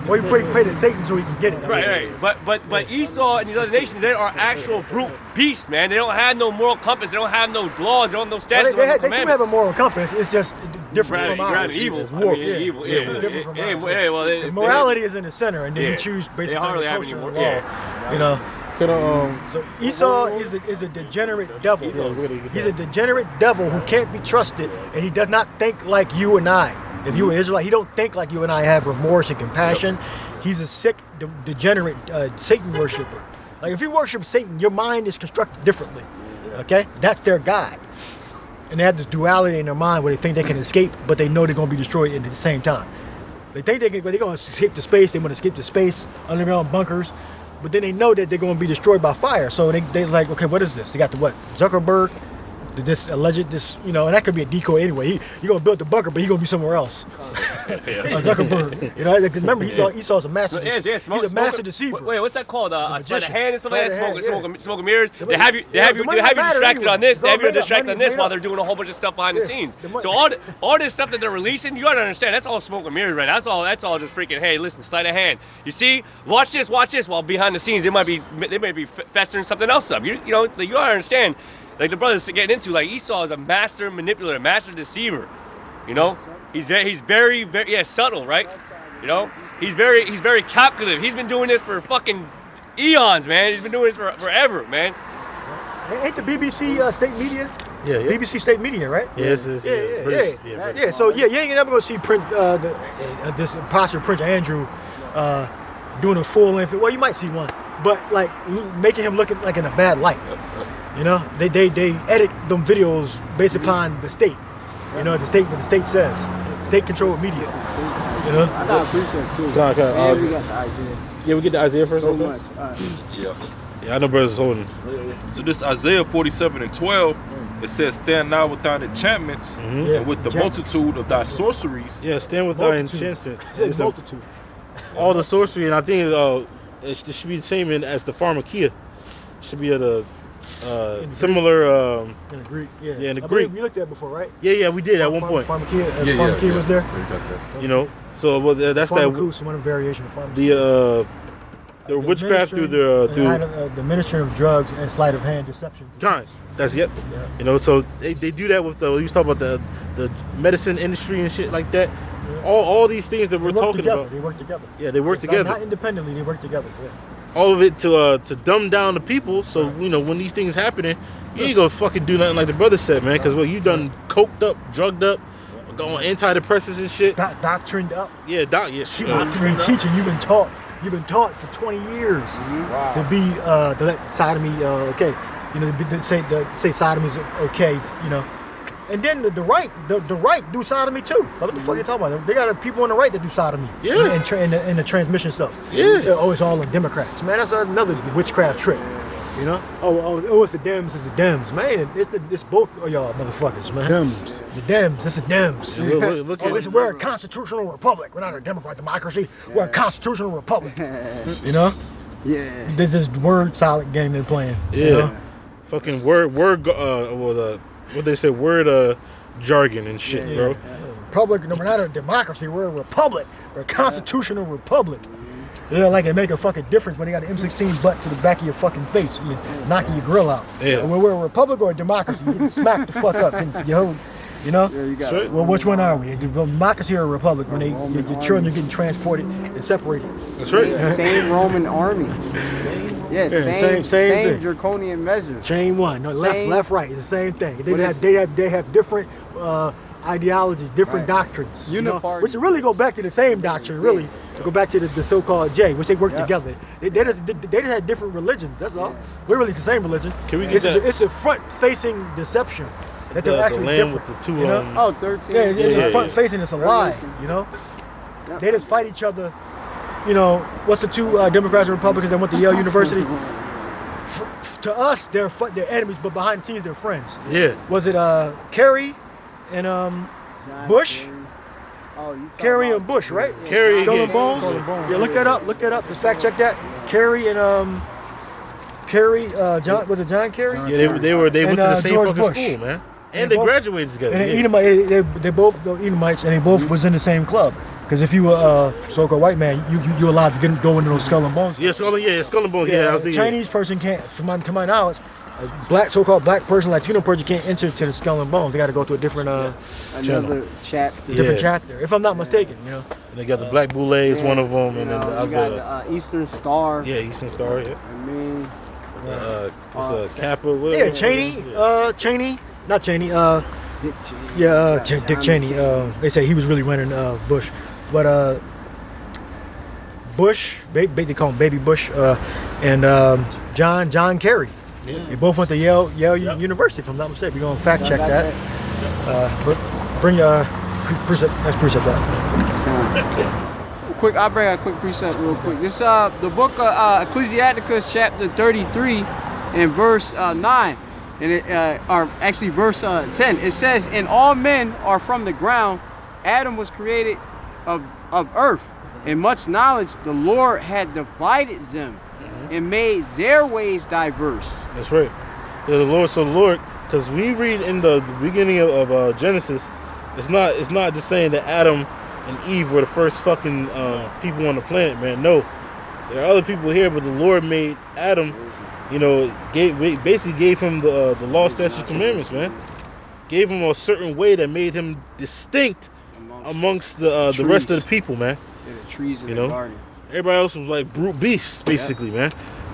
Well, you pray to Satan so he can get it. Right. But Esau and these other nations, they are actual brute beasts, man. They don't have no moral compass. They don't have no laws. They don't have no statutes. They do have a moral compass. It's just different from ours. Evil. It's war. Evil. It's different from ours. Morality is in the center, and then you choose basically the culture and law. You know. So Esau is a degenerate devil. He's a degenerate devil who can't be trusted, and he does not think like you and I. If you were Israelite, he don't think like you and I have remorse and compassion. He's a sick, degenerate Satan worshiper. Like if you worship Satan, your mind is constructed differently. Okay, that's their God, and they have this duality in their mind where they think they can escape, but they know they're going to be destroyed at the same time. They think they're going to escape to space. They want to escape to space underground bunkers, but then they know that they're going to be destroyed by fire. So they like, okay, what is this? They got the what? Zuckerberg. And that could be a decoy anyway. He gonna build the bunker, but he gonna be somewhere else. Zuckerberg, you know. Remember, Esau's a master. He's a master deceiver. Wait, what's that called? Sleight of hand and stuff like that. Smoking mirrors. They have you distracted on this. They have you distracted on this while they're doing a whole bunch of stuff behind the scenes. So all this stuff that they're releasing, you gotta understand. That's all smoke and mirrors, right? That's all just freaking. Hey, listen, sleight of hand. You see, watch this. While behind the scenes, they might be festering something else up. You gotta understand. Like the brothers getting into, like Esau is a master manipulator, master deceiver. You know, he's very subtle, right? You know, he's very calculative. He's been doing this for fucking eons, man. He's been doing this for forever, man. Ain't the BBC state media? Yeah. BBC state media, right? Yes. Yeah. So you ain't never gonna see this imposter Prince Andrew doing a full length. Well, you might see one, but like making him look like in a bad light. You know, they edit them videos based upon the state. You know, what the state says. State-controlled media. You know? I got a precept too. We got the Isaiah. Yeah, we get the Isaiah first. So much. Yeah, I know brothers holding. So this Isaiah 47:12, it says, "Stand now with thine enchantments and with the multitude of thy sorceries." Yeah, stand with thy enchantments. It's a multitude. All the sorcery, and I think it should be the same as the pharmakia. It should be similar. In the Greek, in the Greek. We looked at it before, right? Yeah, we did at one point. Pharmakia was there. You know, so that's Pharmacus, one variation of pharmakia. The witchcraft through the ministry of drugs and sleight of hand deception. That's yep. Yeah. You know, so they do that with you talk about the medicine industry and shit like that. Yeah. All these things that we're talking about. They work together. Yeah, they work together. Not independently, they work together. Yeah. All of it to dumb down the people, so you know when these things happening, you ain't gonna fucking do nothing like the brother said, man. Because you done coked up, drugged up, on antidepressants and shit. Doctrined up. Yeah, Doctrine teaching. You've been taught for 20 years to be to let sodomy okay. You know, to say sodomy's okay. You know. And then the right do sodomy too. What the fuck you talking about? They got people on the right that do sodomy. Yeah. And the transmission stuff. Yeah. Oh, it's all the Democrats. Man, that's another witchcraft trick. You know? Oh, it's the Dems. It's the Dems. Man, it's both of y'all motherfuckers, man. Dems. The Dems. It's the Dems. Look We're a constitutional republic. We're not a Democrat democracy. We're a constitutional republic. You know? Yeah. This is word solid game they're playing. Yeah. You know? Fucking word what they say, word jargon and shit, bro. Republic, no, we're not a democracy, we're a republic. We're a constitutional republic. Yeah, like it make a fucking difference when they got an M16 butt to the back of your fucking face, you knocking your grill out. Yeah. We're a republic or a democracy, you get smacked the fuck up. And, you know? Yeah, you got it. Well, which one are we? A democracy or a republic? When your children are getting transported and separated. That's right. Same Roman army. Yeah, same thing. draconian measures. Chain one. No, left, right. It's the same thing. They have different ideologies, different doctrines. Uniparty. Which really go back to the same doctrine, really. Go back to the so-called J, which they work together. They just had different religions, that's all. We're really the same religion. Can we get It's a front-facing deception. That they're actually the land different, with the two you know? Oh, 13. Yeah, it's front-facing, it's a lie, you know? Yep. They just fight each other. You know, what's the two Democrats and Republicans that went to Yale University? To us, they're enemies, but behind the scenes, they're friends. Yeah. Was it Kerry and Bush? Oh, you Kerry and Bush, right? Kerry, Skull yeah. and Bones? Skull and Bones. Yeah, look that up. Just fact check that. Kerry and John, was it John Kerry? Yeah, they went to the same George fucking Bush. school, man. And And they both- graduated together. And Yeah. they both Edomites, and they both was in the same club. Because if you were a so-called white man, you allowed to go into those Skull and Bones. Yeah, Skull and Bones. Yeah, I was a thinking. Chinese person can't, to my knowledge, a so-called black person, Latino person can't enter to the Skull and Bones. They got to go to a different Another chapter. different chapter, if I'm not mistaken. You know. And they got the Black Boulets, one of them, and then the you other. got the Eastern Star. Yeah, Eastern Star. Yeah. I mean, What's Kappa? Yeah, Cheney. Not Cheney. Dick Cheney. Dick Cheney. They say he was really running Bush, but Bush, they call him Baby Bush, and John Kerry. Yeah. They both went to Yale University, if I'm not mistaken. We're gonna fact check that. But bring precept. Let's precept that. Quick, I'll bring a quick precept real quick. This the book Ecclesiasticus chapter 33 and verse 9, and it or actually verse 10. It says, "And all men are from the ground. Adam was created of earth. In much knowledge the Lord had divided them and made their ways diverse." That's right. Yeah, the Lord, because we read in the beginning of Genesis, it's not just saying that Adam and Eve were the first fucking people on the planet, man. No, there are other people here, but the Lord made Adam, basically gave him the law, statutes, commandments, man. Gave him a certain way that made him distinct amongst the rest of the people, man. Yeah, the trees in the garden. Everybody else was like brute beasts, basically, man.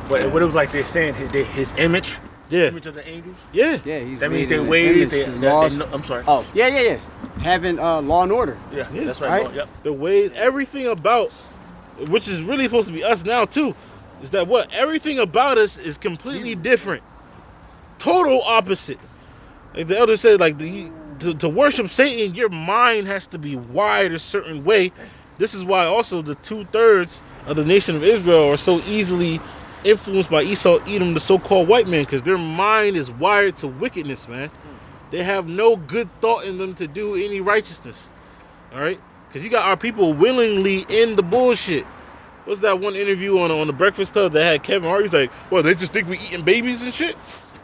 But what it was like they're saying his image. Yeah. Image of the angels. Yeah. Yeah, he's That means made they in the ways. image, They, the that laws. they, I'm sorry. Oh, yeah. Having law and order. Yeah, Yeah. that's right. Right? Yep. The ways, everything about, which is really supposed to be us now too, is that everything about us is completely different, total opposite. Like the elder said, like to worship Satan, your mind has to be wired a certain way. This is why also the 2/3 of the nation of Israel are so easily influenced by Esau, Edom, the so-called white man, because their mind is wired to wickedness, man. They have no good thought in them to do any righteousness. All right, because you got our people willingly in the bullshit. What's that one interview on the Breakfast Club that had Kevin Hart? He's like, well, they just think we eating babies and shit.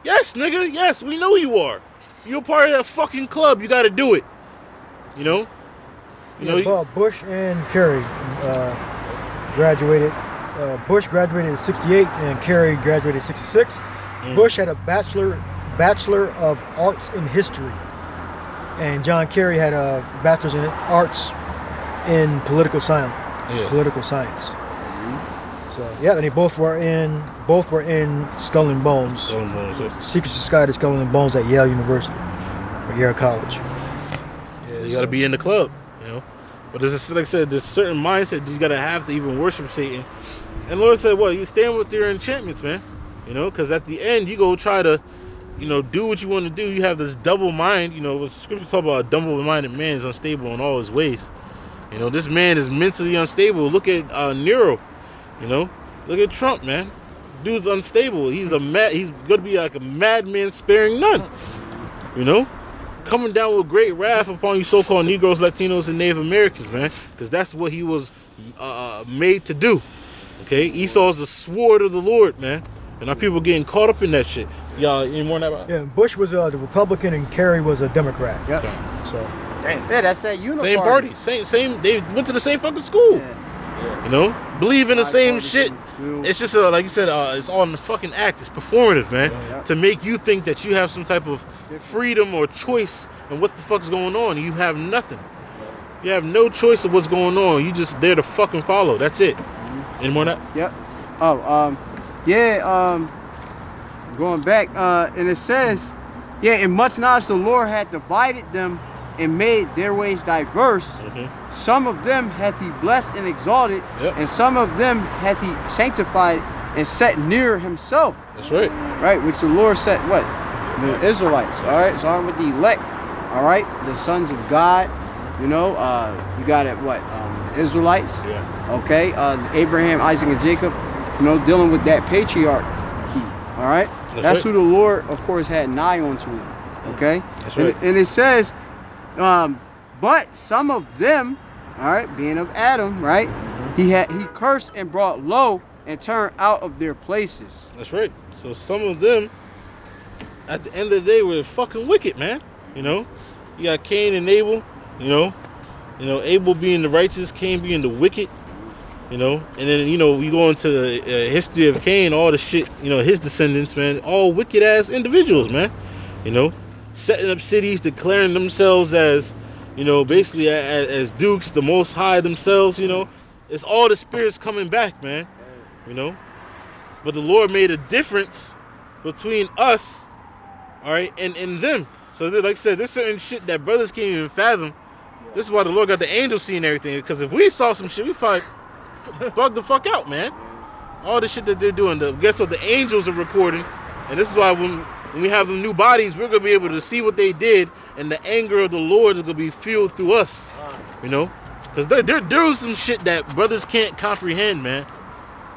Yes, nigga. Yes, we know you are. You're part of that fucking club. You got to do it. Bush and Kerry graduated. Bush graduated in '68 and Kerry graduated in '66. Bush had a bachelor of arts in history, and John Kerry had a bachelor's in arts in political science. So and they both were in Skull and Bones. Secret Society of Skull and Bones at Yale University or Yale College. Yeah, You got to be in the club, you know. But there's like I said, there's a certain mindset that you got to have to even worship Satan. And the Lord said, "Well, you stand with your enchantments, man. You know, because at the end you go try to, you know, do what you want to do. You have this double mind. You know, the scripture talk about a double-minded man is unstable in all his ways. You know, this man is mentally unstable. Look at Nero. You know, look at Trump, man. Dude's unstable. He's going to be like a madman sparing none. You know." Coming down with great wrath upon you so-called Negroes, Latinos, and Native Americans, man. Because that's what he was made to do. Okay? Esau's the sword of the Lord, man. And our people getting caught up in that shit. Y'all, any more on that about? Yeah, Bush was the Republican and Kerry was a Democrat. Yep. Okay. So, Yeah, that's that uniparty. Same party. Same. They went to the same fucking school. Yeah. You know? Believe in the same shit. Bipartisan. It's just, like you said, it's all in the fucking act. It's performative, man. Yeah. To make you think that you have some type of freedom or choice and what the fuck's going on. You have nothing. You have no choice of what's going on. You just there to fucking follow. That's it. Any more on that? Yep. Oh, going back, and it says, in much knowledge the Lord had divided them and made their ways diverse. Some of them hath he blessed and exalted, and some of them hath he sanctified and set near himself. That's right. Right, which the Lord set what? The Israelites. All right, so I'm with the elect. All right, the sons of God. You know, you got it. What? The Israelites. Yeah. Okay, Abraham, Isaac, and Jacob. You know, dealing with that patriarchy. All right, that's right. who the Lord, of course, had nigh unto him. Okay, That's right. And it says, but some of them, all right, being of Adam, right, he cursed and brought low and turned out of their places. That's right. So some of them, at the end of the day, were fucking wicked, man. You know, you got Cain and Abel. You know, Abel being the righteous, Cain being the wicked. You know, and then you know we go into the history of Cain, all the shit. You know, his descendants, man, all wicked ass individuals, man. You know, setting up cities, declaring themselves as, you know, basically as dukes, the Most High themselves. You know, it's all the spirits coming back, man. You know, but the Lord made a difference between us, all right, and them. So like I said, there's certain shit that brothers can't even fathom. This is why the Lord got the angels seeing everything. Because if we saw some shit, we probably bug the fuck out, man. All the shit that they're doing. Guess what? The angels are recording. And this is why when we have them new bodies, we're going to be able to see what they did. And the anger of the Lord is going to be fueled through us. You know? Because they're doing some shit that brothers can't comprehend, man.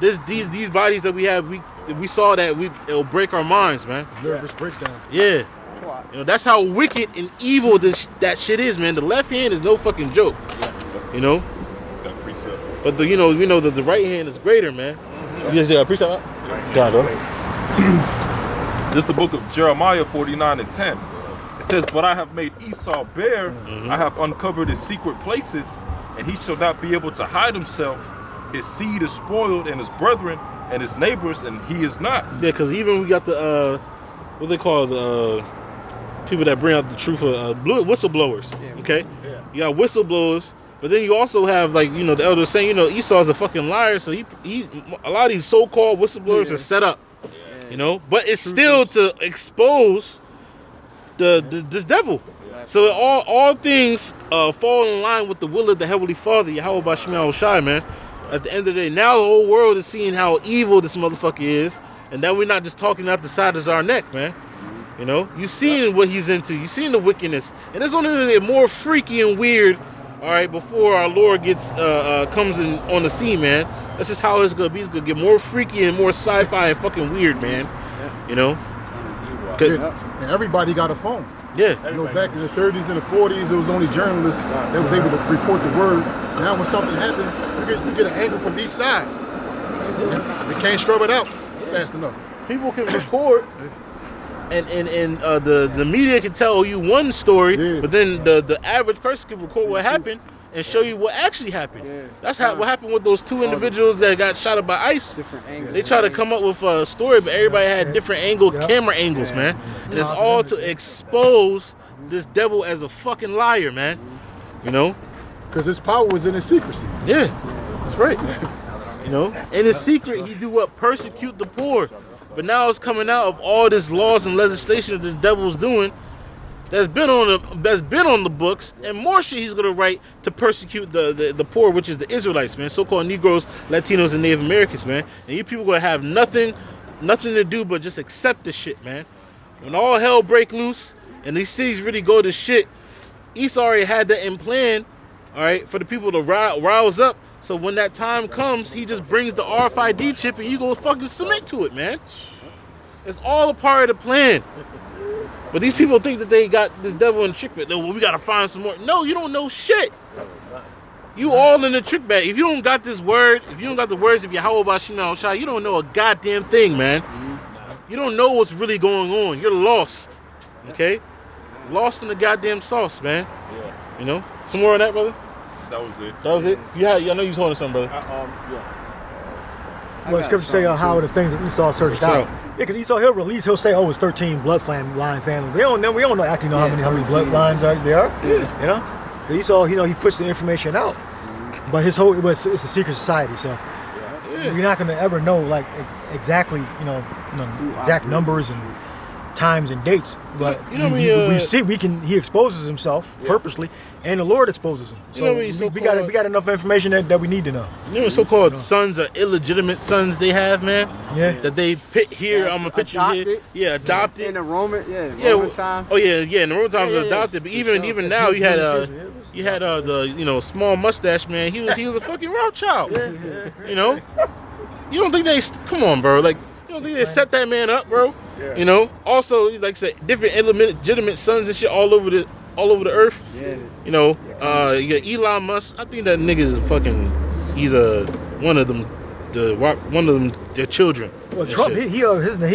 These bodies that we have, we saw that it'll break our minds, man. Nervous breakdown. Yeah. You know, that's how wicked and evil that shit is, man. The left hand is no fucking joke. You know? Got precept. But we know that the right hand is greater, man. You guys got a precept? God, This is the book of Jeremiah 49:10. It says, "But I have made Esau bare, I have uncovered his secret places, and he shall not be able to hide himself. His seed is spoiled, and his brethren and his neighbors, and he is not." Yeah, because even we got the what they call the people that bring out the truth of whistleblowers. Okay, you got whistleblowers, but then you also have, like, you know, the elders saying, you know, Esau's a fucking liar, so he a lot of these so-called whistleblowers are set up. You know, but it's still to expose this devil. So all things fall in line with the will of the Heavenly Father, Yahawah Shai, man. At the end of the day, now the whole world is seeing how evil this motherfucker is, and that we're not just talking out the side of our neck, man. You know, you seeing what he's into, you seeing the wickedness, and it's only gonna get more freaky and weird, all right, before our Lord comes in on the scene, man. That's just how it's gonna be. It's gonna get more freaky and more sci-fi and fucking weird, man. You know, And everybody got a phone. yeah. You know, back in the 30s and the 40s, it was only journalists that was able to report the word. Now when something happens, you get an angle from each side. And they can't scrub it out fast enough. People can record, and the media can tell you one story, but then the average person can record what happened and show you what actually happened. That's what happened with those two individuals that got shot up by ICE. Different angles. They try to come up with a story, but everybody had different camera angles, man. And it's all to expose this devil as a fucking liar, man. You know? Because his power was in his secrecy. Yeah, that's right. You know? In his secret, he do what? Persecute the poor. But now it's coming out of all this laws and legislation that this devil's doing. that's been on the books, and more shit he's gonna write to persecute the poor, which is the Israelites, man, so-called Negroes, Latinos, and Native Americans, man. And you people gonna have nothing to do but just accept the shit, man. When all hell break loose and these cities really go to shit, Esau already had that in plan, all right, for the people to rouse up. So when that time comes, he just brings the RFID chip and you go fucking submit to it, man. It's all a part of the plan. But these people think that they got this devil in the trick bag. Well, we gotta find some more. No, you don't know shit. You all in the trick bag. If you don't got this word, if you don't got the words of Yahawah, you don't know a goddamn thing, man. You don't know what's really going on. You're lost. Okay? Lost in the goddamn sauce, man. Yeah. You know? Some more on that, brother? That was it. That was it? I know you was holding something, brother. Yeah. Well, the scripture say how the things that Esau searched out. Yeah, because Esau he'll say, oh, it's 13 bloodline families. We don't know actually how many bloodlines there are. Yeah. You know, but Esau, he puts the information out, but it's a secret society, so you're not gonna ever know like exactly exact numbers and times and dates. But he exposes himself purposely, and the Lord exposes him. So we got enough information that we need to know. You know, so-called sons are illegitimate sons they have, man. Yeah. That they pit here. I'm gonna picture here. Yeah, adopted. In the Roman time. Oh yeah. In the Roman times, adopted. But even now, you had the small mustache man. He was a fucking Rothschild. You know. You don't think they? Come on, bro. Like you don't think they set that man up, bro? Yeah. You know. Also, like I said, different illegitimate sons and shit all over the earth. Yeah. You know. You got Elon Musk. I think that nigga is he's one of them. Their children. Well, Trump, he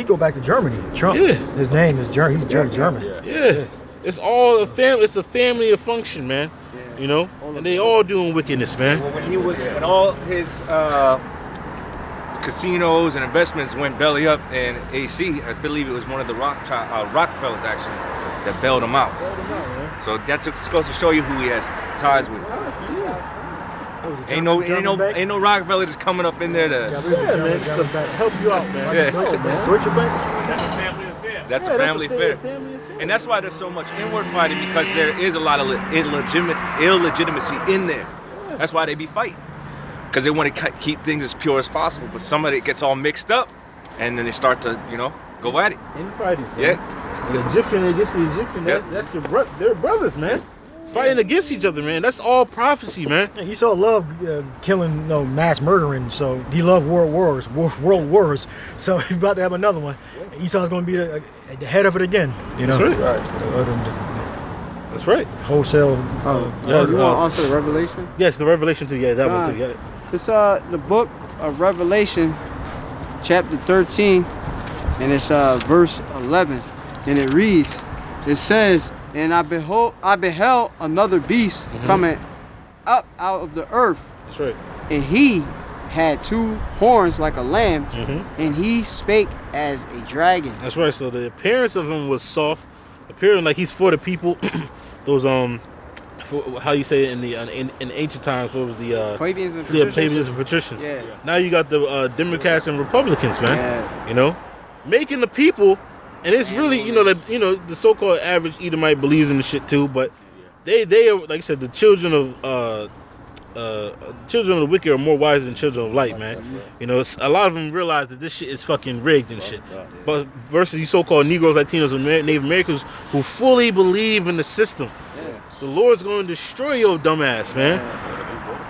go back to Germany. Trump. Yeah. His name is German. He's German. Yeah. It's all a family. It's a family of function, man. Yeah. You know, and they all doing wickedness, man. Well, when all his casinos and investments went belly up in AC, I believe it was one of the Rockefellers actually that bailed him out. So that's just goes to show you who he has ties with. Ain't no Rockefeller just coming up in there to man, just to help you out, man. Yeah. Deutsche Bank. That's a family affair. That's a family affair. And that's why there's so much inward fighting, because there is a lot of illegitimacy in there. That's why they be fighting, because they want to keep things as pure as possible. But some of it gets all mixed up, and then they start to go at it. Infighting. Yeah. The Egyptian against the Egyptian. That's their brothers, man. Fighting against each other, man. That's all prophecy, man. Yeah, Esau loved killing, mass murdering, so he loved world wars. So he's about to have another one. Esau's going to be the head of it again. That's right. That's right. Wholesale. You want on to the Revelation? Yes, the Revelation too. Yeah, that one too. Yeah. It's the book of Revelation, chapter 13, and it's verse 11, and it reads. It says, "And I beheld another beast coming up out of the earth. That's right. And he had two horns like a lamb, and he spake as a dragon." That's right. So the appearance of him was soft, appearing like he's for the people. Those how you say it in ancient times? What was the plebeians and patricians? Yeah, plebeians and patricians. Yeah. Now you got the Democrats and Republicans, man. Yeah. You know, making the people. And it's really, the so-called average Edomite believes in the shit too, but they are, like I said, the children of the wicked are more wise than children of light, man. You know, a lot of them realize that this shit is fucking rigged and shit. But versus these so-called Negroes, Latinos, and Native Americans who fully believe in the system, the Lord's going to destroy your dumb ass, man.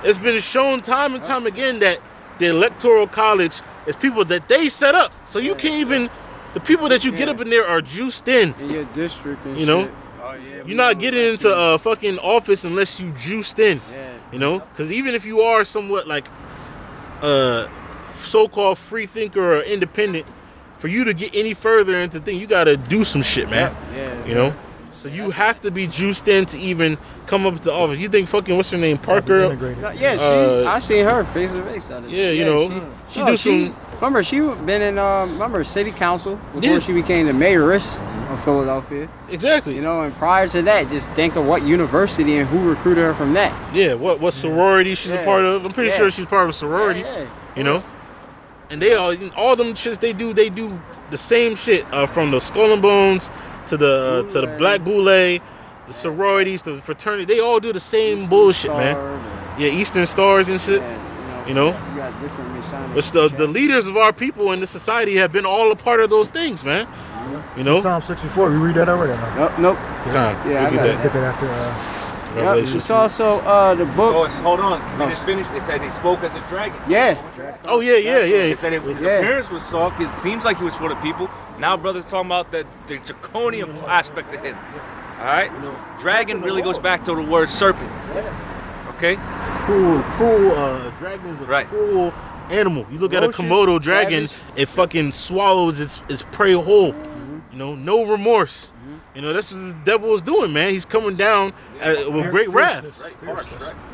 It's been shown time and time again that the Electoral College is people that they set up, so you can't even. The people that you get up in there are juiced in your district and shit. You're not getting into a fucking office unless you juiced in. Because even if you are somewhat like so-called free thinker or independent, for you to get any further into things, you gotta do some shit, man. So you have to be juiced in to even come up to office. You think fucking what's her name, Parker? I seen her face to face. She do some. Remember, she been in city council before she became the mayoress of Philadelphia. Exactly. And prior to that, just think of what university and who recruited her from that. Yeah, what sorority she's a part of. I'm pretty sure she's part of a sorority. And they all them shits they do the same shit from the Skull and Bones to the black boule, the sororities, the fraternity. They all do the same bullshit, man. Yeah, Eastern Stars and shit. You know. You got different Masonic. Which the leaders of our people in the society have been all a part of those things, man. You know. Psalm 64. You read that already? Nope. Yeah, I got Get that after. Yep, it's also the book. Hold on. We just finished. It said he spoke as a dragon. Yeah. Oh yeah. It said his appearance was soft. It seems like he was for the people. Now brothers talking about the draconian aspect of him. All right. Dragon really goes back to the word serpent. Okay. Cruel. Dragons are cruel animal. You look at a Komodo dragon, it fucking swallows its prey whole. You know, no remorse. You know, that's what the devil is doing, man. He's coming down with great wrath.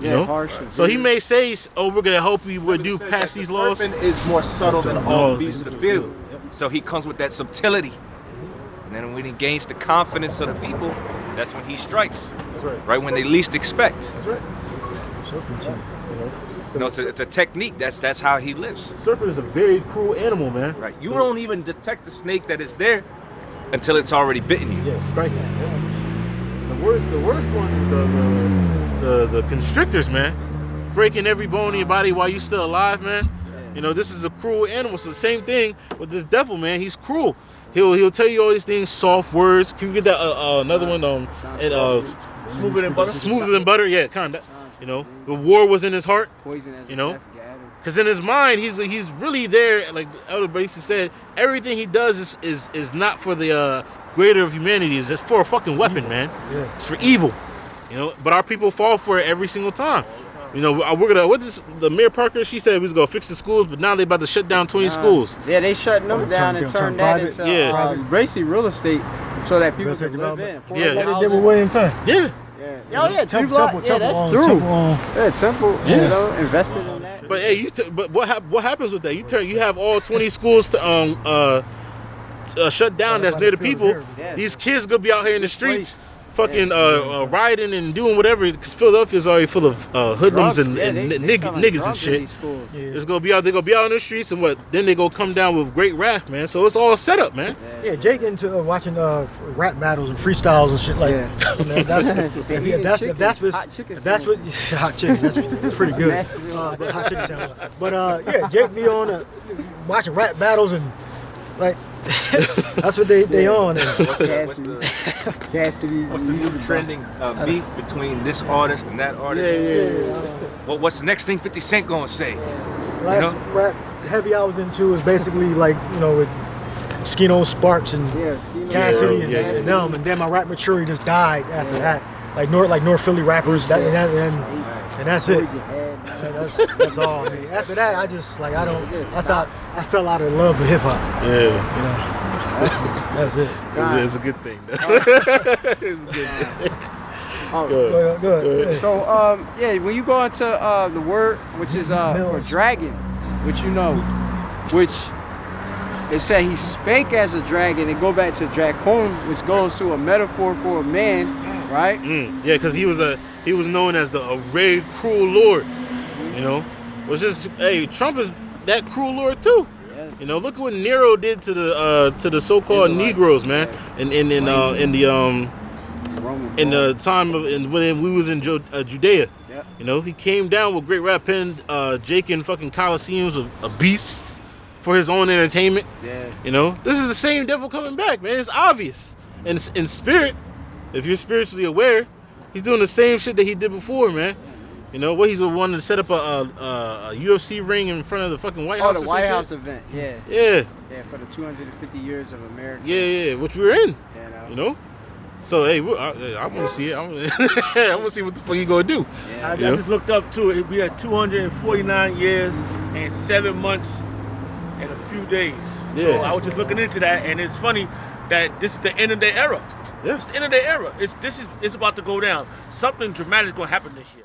You know? So he may say, "Oh, we're gonna help you pass these laws." The serpent is more subtle than all beasts of the field. So he comes with that subtlety. And then when he gains the confidence of the people, that's when he strikes. That's right. Right when they least expect. That's right. No, it's a technique. That's how he lives. The serpent is a very cruel animal, man. Right. You don't even detect the snake that is there until it's already bitten you. Yeah, striking. Yeah. The worst ones is the constrictors, man. Breaking every bone in your body while you're still alive, man. You know, this is a cruel animal. So the same thing with this devil, man. He's cruel. He'll tell you all these things, soft words. Can you get that another one? Smoother than butter. Smoother than butter. Yeah, kind of. You know, the war was in his heart. You know, because in his mind, he's really there. Like Elder Basie said, everything he does is not for the greater of humanity. It's for a fucking weapon, man. Yeah. It's for evil. You know, but our people fall for it every single time. You know, the Mayor Parker, she said we was gonna fix the schools, but now they about to shut down 20 schools. Yeah, they shutting them down and turn that into basically real estate so that people can live in. Yeah, they did with William Penn. Yeah. Oh yeah, Temple, that's true. Temple, you know, invested in that. But hey, but what happens with that? You have all 20 schools to shut down that's near the people. These kids gonna be out here in the streets, fucking rioting and doing whatever. Because Philadelphia's already full of hoodlums and niggas and shit. It's gonna be out. They're gonna be out in the streets and then they gonna come down with great wrath, man. So it's all set up, man. Yeah, Jake into watching rap battles and freestyles and shit like that. That's what hot chicken. That's pretty good. But hot chicken sound. But yeah, Jake be on watching rap battles and like. That's what they on. Cassidy. What's the new trending beef between this artist and that artist? Yeah. What's the next thing 50 Cent gonna say? Last rap heavy I was into is basically like, you know, with Skino Sparks and Cassidy and them, and then my rap maturity just died after that. Like North Philly rappers, and that's it. That's all. I mean, after that, I just like I fell out of love with hip hop. Yeah, you know, that's it. It's a good thing. It's a good thing. Good. So when you go into the word, which is for dragon, which you know, which it said he spake as a dragon, and go back to dracon, which goes to a metaphor for a man, right? Yeah, because he was known as a very cruel lord. You know, was just Trump is that cruel lord too. You know, look at what Nero did to the so-called Negroes, man. In the time when we was in Judea. Yep. You know, he came down with great rap pen, Jake in fucking Colosseums of beasts for his own entertainment. Yeah. You know, this is the same devil coming back, man. It's obvious. And in spirit, if you're spiritually aware, he's doing the same shit that he did before, man. You know, he's the one to set up a UFC ring in front of the fucking White House. Oh, the White House event, Yeah, for the 250 years of America. Yeah, which we're in. You know? So, hey, I want to see it. I want to see what the fuck he going to do. Yeah. I just looked up, too. We had 249 years and 7 months and a few days. Yeah. So I was just looking into that, and it's funny that this is the end of their era. Yeah. It's the end of their era. It's about to go down. Something dramatic is going to happen this year.